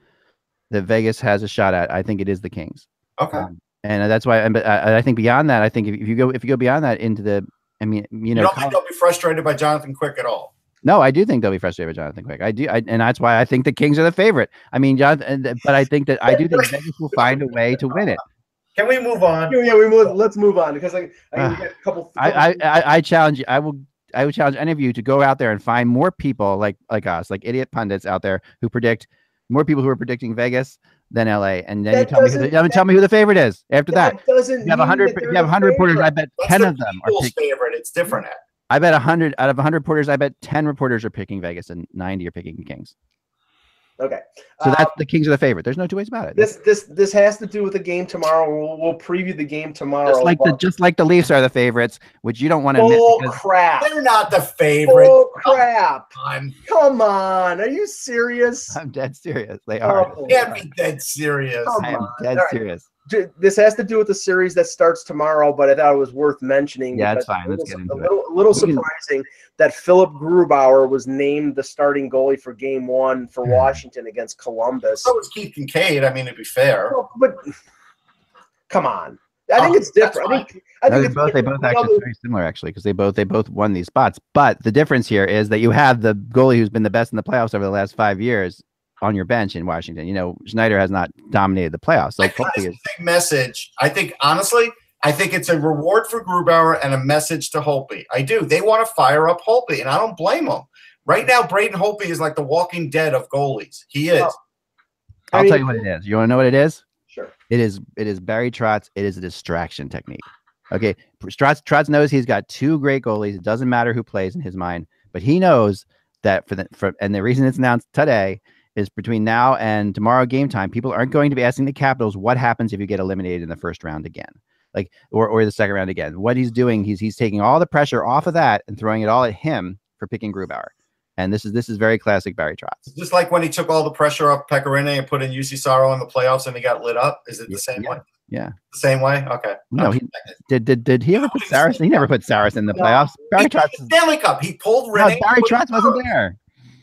that Vegas has a shot at, I think it is the Kings. Okay. And that's why. But I think beyond that, I think if you go beyond that into the, I mean, you don't think they'll be frustrated by Jonathan Quick at all. No, I do think they'll be frustrated with Jonathan Quick. I do, and that's why I think the Kings are the favorite. I mean, Jonathan, but I do think Vegas will find a way to win it. Can we move on? Yeah, let's move on because we got a couple. I challenge you. I would challenge any of you to go out there and find more people like us, like idiot pundits out there who predict more people who are predicting Vegas than LA, and then you tell me who the favorite is. After that, doesn't you have 100. You have 100 reporters. I bet 10 of them are favorite. It's different. I bet 100 out of 100 reporters. I bet 10 reporters are picking Vegas, and 90 are picking the Kings. Okay, so that's the Kings are the favorite. There's no two ways about it. This has to do with the game tomorrow. We'll preview the game tomorrow. Just like the Leafs are the favorites, which you don't want to admit. Oh crap! They're not the favorite. Oh crap! Come on, are you serious? I'm dead serious. They are. You can't be dead serious. I am dead serious. This has to do with the series that starts tomorrow, but I thought it was worth mentioning. Yeah, it's fine. Let's get into it. A little surprising that Philip Grubauer was named the starting goalie for Game 1 for Washington against Columbus. So was Keith Kincaid. I mean, to be fair, but come on, I think it's different. I think they both actually very similar, actually, because they both won these spots. But the difference here is that you have the goalie who's been the best in the playoffs over the last 5 years on your bench in Washington. You know, Schneider has not dominated the playoffs. So it's a big message. I think, honestly, it's a reward for Grubauer and a message to Holtby. I do. They want to fire up Holtby, and I don't blame them. Right now, Braden Holtby is like the walking dead of goalies. He is. I'll tell you what it is. You want to know what it is? Sure. It is Barry Trotz. It is a distraction technique. Okay. Trotz knows he's got two great goalies. It doesn't matter who plays in his mind, but he knows that and the reason it's announced today is between now and tomorrow game time, people aren't going to be asking the Capitals what happens if you get eliminated in the first round again, like or the second round again. What he's doing, he's taking all the pressure off of that and throwing it all at him for picking Grubauer. And this is very classic Barry Trotz. Just like when he took all the pressure off Pecorine and put in UC Saro in the playoffs and he got lit up. Is it the same way? Yeah. The same way? Okay. No, did he ever put Saros? He never put Saros in the playoffs. Barry Trotz. Stanley Cup. He pulled Rene. Barry Trotz wasn't there.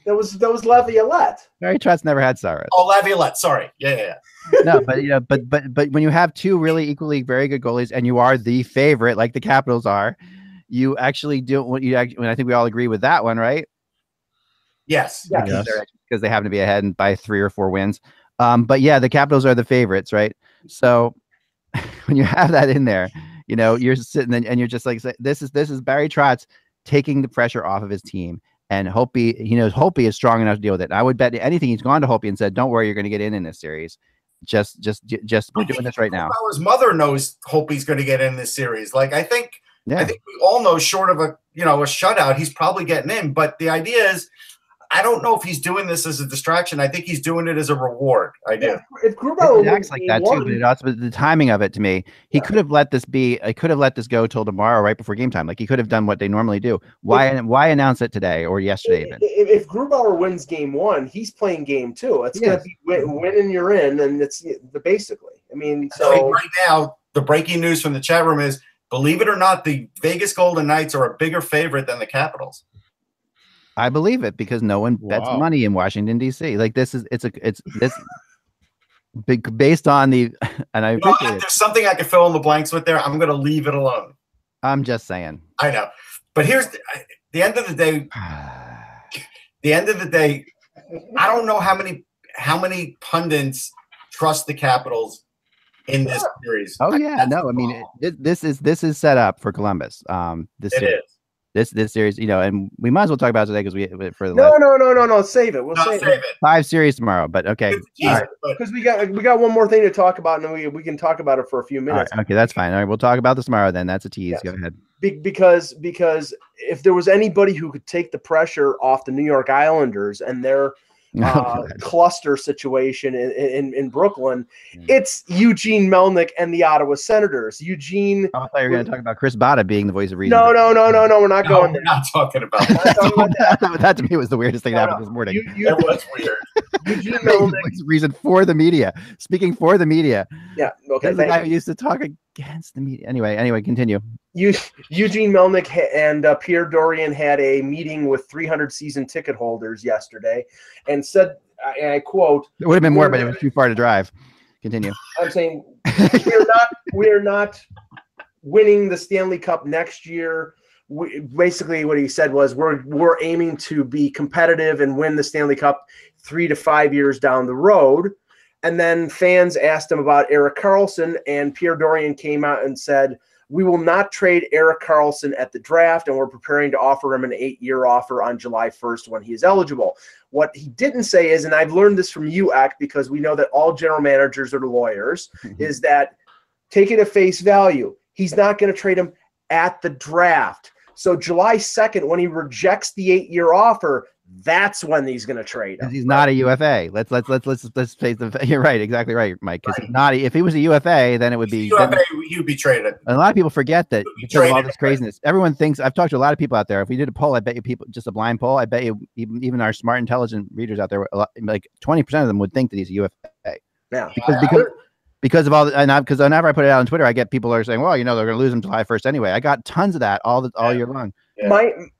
That was Laviolette. Barry Trotz never had Saros. Oh, Laviolette. Sorry. Yeah. No, but but when you have two really equally very good goalies and you are the favorite, like the Capitals are, you actually do what you actually. I think we all agree with that one, right? Yes. Because they happen to be ahead by 3 or 4 wins. But yeah, the Capitals are the favorites, right? So when you have that in there, you know, you're sitting and you're just like, this is Barry Trotz taking the pressure off of his team. And Holtby, he knows Holtby is strong enough to deal with it. And I would bet anything he's gone to Holtby and said, "Don't worry, you're going to get in this series. Just we're doing this right now." His mother knows Holtby's going to get in this series. Like I think we all know, short of a shutout, he's probably getting in. But the idea is, I don't know if he's doing this as a distraction. I think he's doing it as a reward. I do. If Grubauer acts like that too, but it also, the timing of it to me, he could have let this be. I could have let this go till tomorrow, right before game time. Like he could have done what they normally do. Why announce it today or yesterday? If Grubauer wins game 1, he's playing game 2. It's going to be winning, you're in, and it's basically. I mean, so right now the breaking news from the chat room is, believe it or not, the Vegas Golden Knights are a bigger favorite than the Capitals. I believe it because no one bets money in Washington D.C. Like it's big based on the, and I appreciate it. There's something I could fill in the blanks with there. I'm going to leave it alone. I'm just saying. I know, but here's the end of the day. The end of the day, I don't know how many pundits trust the Capitals in this series. Oh yeah, no, I mean this is set up for Columbus. This series, you know, and we might as well talk about it today because no, save it. We'll save it. 5 series tomorrow, but okay, because we got one more thing to talk about, and then we can talk about it for a few minutes. Right, okay, that's fine. All right, we'll talk about this tomorrow. Then that's a tease. Yes. Go ahead. Because if there was anybody who could take the pressure off the New York Islanders and their cluster situation in Brooklyn, it's Eugene Melnyk and the Ottawa Senators. Eugene. I thought you were going to talk about Chris Botta being the voice of reason. No, we're not going there. We're not talking about that. That to me was the weirdest thing that happened this morning. That was weird. Eugene Melnyk, reason for the media, speaking for the media. Yeah, okay. The guy who used to talk against the media. Anyway, continue. Eugene Melnyk and Pierre Dorian had a meeting with 300 season ticket holders yesterday and said, and I quote, "It would have been more, but it was too far to drive." Continue. I'm saying we're not winning the Stanley Cup next year. Basically, what he said was we're aiming to be competitive and win the Stanley Cup 3 to 5 years down the road. And then fans asked him about Erik Karlsson, and Pierre Dorian came out and said, we will not trade Erik Karlsson at the draft, and we're preparing to offer him an 8-year offer on July 1st when he is eligible. What he didn't say is, and I've learned this from you, Eck, because we know that all general managers are lawyers, is that take it at face value. He's not going to trade him at the draft. So July 2nd, when he rejects the 8-year offer, that's when he's going to trade him. He's not a UFA. Let's face the. You're right, exactly right, Mike. Because he's not. If he was a UFA, then it would be UFA. You'd be traded. A lot of people forget that because of all this craziness. Everyone thinks. I've talked to a lot of people out there. If we did a poll, I bet you people, just a blind poll, I bet you even our smart, intelligent readers out there, like 20% of them would think that he's a UFA. Yeah. Because of all, because whenever I put it out on Twitter, I get people are saying, "Well, they're going to lose him July 1st anyway." I got tons of that all year long. Yeah.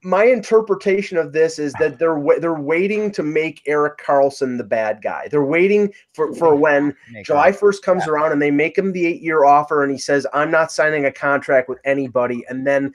My interpretation of this is that they're waiting to make Erik Karlsson the bad guy. They're waiting for when July 1st comes around and they make him the 8-year offer and he says, "I'm not signing a contract with anybody." And then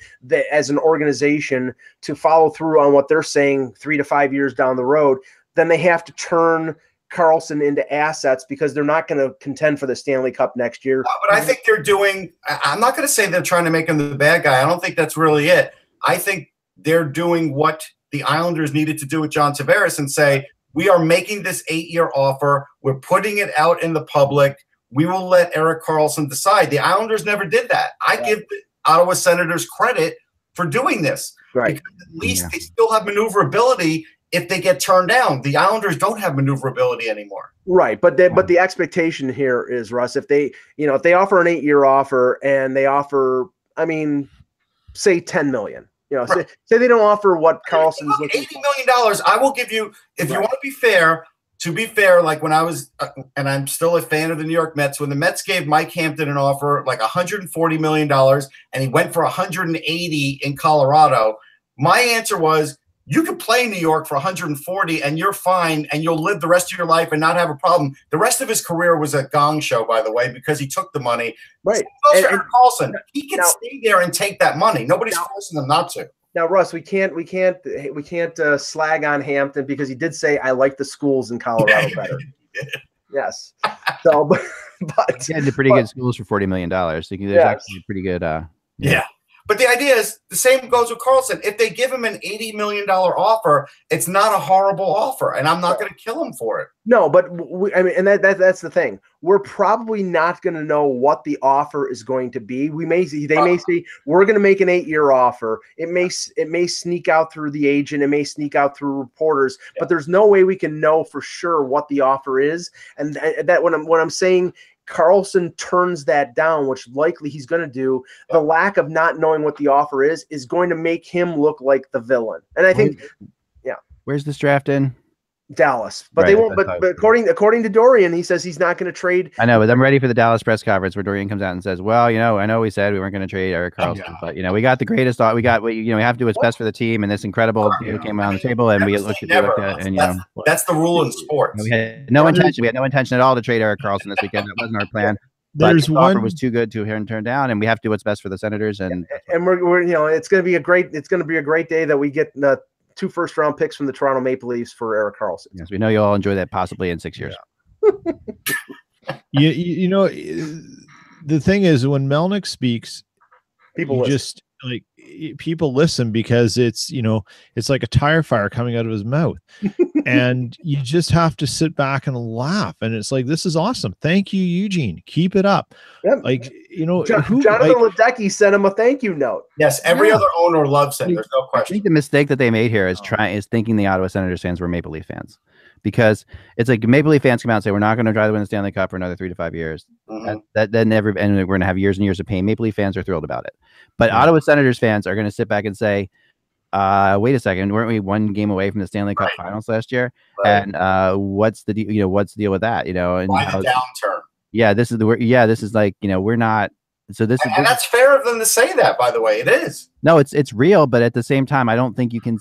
as an organization to follow through on what they're saying 3 to 5 years down the road, then they have to turn Karlsson into assets because they're not going to contend for the Stanley Cup next year. But I think they're doing – I'm not going to say they're trying to make him the bad guy. I don't think that's really it. I think they're doing what the Islanders needed to do with John Tavares and say, we are making this 8-year offer. We're putting it out in the public. We will let Erik Karlsson decide. The Islanders never did that. I give the Ottawa Senators credit for doing this. Right. Because at least they still have maneuverability if they get turned down. The Islanders don't have maneuverability anymore. Right, but the expectation here is, Russ, if they offer an 8-year offer and they offer, say $10 million. Say they don't offer what Karlsson's looking for. $80 million. I will give you, if you want to be fair, like when I was, and I'm still a fan of the New York Mets, when the Mets gave Mike Hampton an offer like $140 million and he went for 180 in Colorado, my answer was, you could play New York for 140 and you're fine and you'll live the rest of your life and not have a problem. The rest of his career was a gong show, by the way, because he took the money. Right. Erik Karlsson, he can stay there and take that money. Nobody's forcing him not to. Now, Russ, we can't slag on Hampton because he did say, "I like the schools in Colorado better." Yes. So, but he had pretty good schools for $40 million. So there's actually pretty good. Yeah. But the idea is the same goes with Karlsson. If they give him an $80 million offer, it's not a horrible offer, and I'm not going to kill him for it. No, but that's the thing. We're probably not going to know what the offer is going to be. They may say we're going to make an 8-year offer. It may sneak out through the agent. It may sneak out through reporters. Yeah. But there's no way we can know for sure what the offer is. And that when I'm saying Karlsson turns that down, which likely he's going to do, the lack of not knowing what the offer is going to make him look like the villain. And I think, where's this draft in? Dallas, but they won't. But according to Dorian, he says he's not going to trade. I know, but I'm ready for the Dallas press conference where Dorian comes out and says, "Well, I know we said we weren't going to trade Erik Karlsson, but we got the greatest thought. We have to do what's best for the team, and this incredible deal came on the table, and we looked at it, and that's the rule in sports. We had no intention. We had no intention at all to trade Erik Karlsson this weekend. That wasn't our plan. But the offer was too good to turn down, and we have to do what's best for the Senators. And we're it's going to be a great day that we get 2 first-round picks from the Toronto Maple Leafs for Erik Karlsson. Yes, we know you'll all enjoy that possibly in 6 years. The thing is, when Melnyk speaks, people listen because it's like a tire fire coming out of his mouth, and you just have to sit back and laugh. And it's like, this is awesome. Thank you, Eugene. Keep it up. Yep. Jonathan Ledecky sent him a thank you note. Yes, every other owner loves him. There's no question. I think the mistake that they made here is thinking the Ottawa Senators fans were Maple Leaf fans, because it's like Maple Leaf fans come out and say we're not going to try to win the Stanley Cup for another 3 to 5 years. And we're going to have years and years of pain. Maple Leaf fans are thrilled about it, but Ottawa Senators fans are going to sit back and say, wait a second, weren't we 1 game away from the Stanley Cup Finals last year? Right. And what's the deal? What's the deal with that? And why the downturn? Yeah, this is like, we're not. So this is, that's fair of them to say that. By the way, it is. No, it's real, but at the same time, I don't think you can.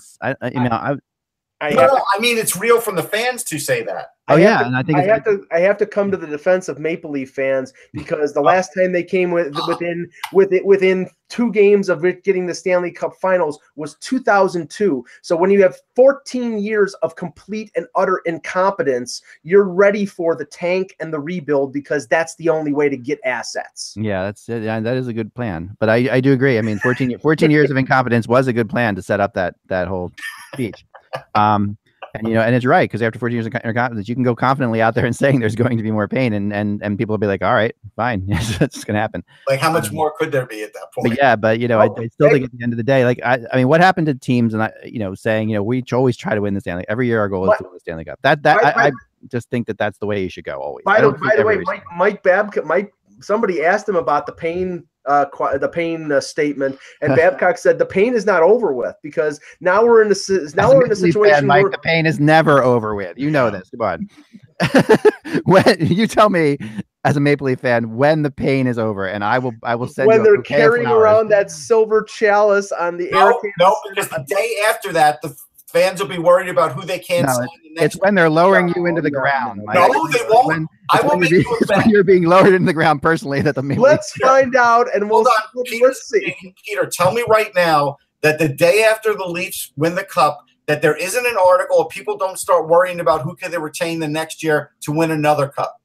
I mean, it's real from the fans to say that. And I think I have to come to the defense of Maple Leaf fans, because the last time they came within 2 games of getting the Stanley Cup Finals was 2002. So when you have 14 years of complete and utter incompetence, you're ready for the tank and the rebuild, because that's the only way to get assets. Yeah, that's it. Yeah, that is a good plan. But I do agree. I mean, 14 years of incompetence was a good plan to set up that whole speech. And it's right, because after 14 years of incompetence, you can go confidently out there and saying there's going to be more pain, and people will be like, all right, fine, yes, that's going to happen. Like, how much more could there be at that point? But I still think at the end of the day, like, I mean, what happened to teams and saying, we always try to win the Stanley. Every year our goal is to win the Stanley Cup. I just think that's the way you should go always. By the way, Mike Babcock, somebody asked him about the pain. Statement, and Babcock said the pain is not over with, because now we're in a situation where the pain is never over with. You know this. Come on. When you tell me as a Maple Leaf fan when the pain is over, and I will send when they're carrying around that silver chalice on the air. No, because the day after that, the fans will be worried about who they can't sign. It's when they're lowering you into the ground. No, they won't. You're being lowered into the ground personally. Let's find out, and let's see. Peter, tell me right now that the day after the Leafs win the Cup, that there isn't an article, people don't start worrying about who can they retain the next year to win another Cup.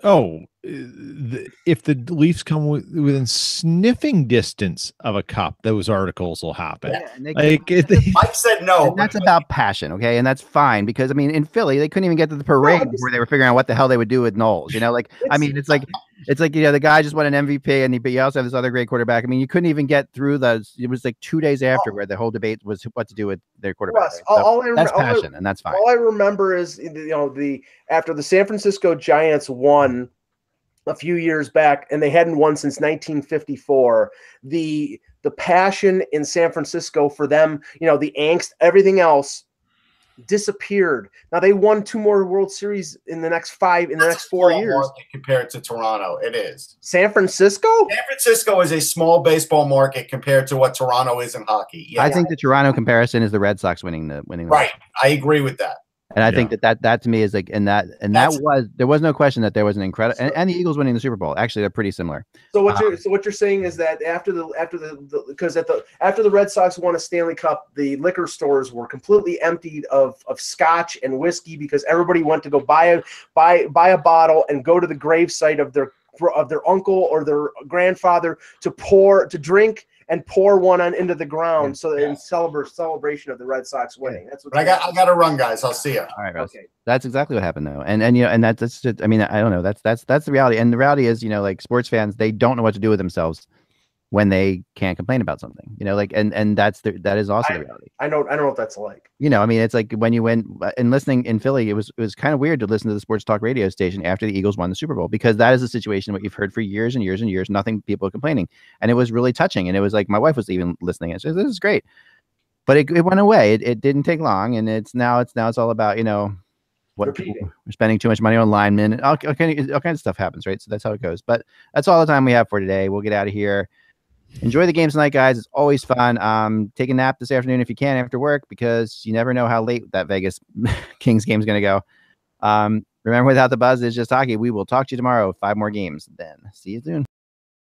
Oh, if the Leafs come within sniffing distance of a cup, those articles will happen. Yeah, Mike said no. And that's about passion, okay? And that's fine, because I mean, in Philly, they couldn't even get to the parade where they were figuring out what the hell they would do with Knowles. It's like the guy just won an MVP, but you also have this other great quarterback. I mean, you couldn't even get through those. It was like 2 days after where the whole debate was what to do with their quarterback. That's passion, and that's fine. All I remember is after the San Francisco Giants won a few years back, and they hadn't won since 1954. The passion in San Francisco for them, the angst, everything else disappeared. Now they won 2 more World Series in the next 4 years. Compared to Toronto, it is. San Francisco is a small baseball market compared to what Toronto is in hockey. Yeah. I think the Toronto comparison is the Red Sox winning the right. I agree with that. And I think that to me is like, there was no question that there was an incredible, and the Eagles winning the Super Bowl. Actually, they're pretty similar. So what you're saying is that after the Red Sox won a Stanley Cup, the liquor stores were completely emptied of scotch and whiskey, because everybody went to go buy a bottle and go to the gravesite of their uncle or their grandfather to drink and pour one into the ground, so in celebration of the Red Sox winning. That's what I got to run, guys. I'll see you. All right, okay. That's exactly what happened, though, and that's just. I mean, I don't know. That's the reality, and the reality is, like sports fans, they don't know what to do with themselves when they can't complain about something, and that is also the reality. I know what that's like. I mean, it's like when you went and listening in Philly, it was kind of weird to listen to the sports talk radio station after the Eagles won the Super Bowl, because that is a situation what you've heard for years and years and years, people complaining. And it was really touching. And it was like, my wife was even listening and she said, this is great. But it went away. It didn't take long. And it's all about, what we're spending too much money on linemen. All kinds of stuff happens, right? So that's how it goes. But that's all the time we have for today. We'll get out of here. Enjoy the games tonight, guys. It's always fun. Take a nap this afternoon if you can after work, because you never know how late that Vegas Kings game is going to go. Remember, without the buzz, it's just hockey. We will talk to you tomorrow. 5 more games. Then see you soon.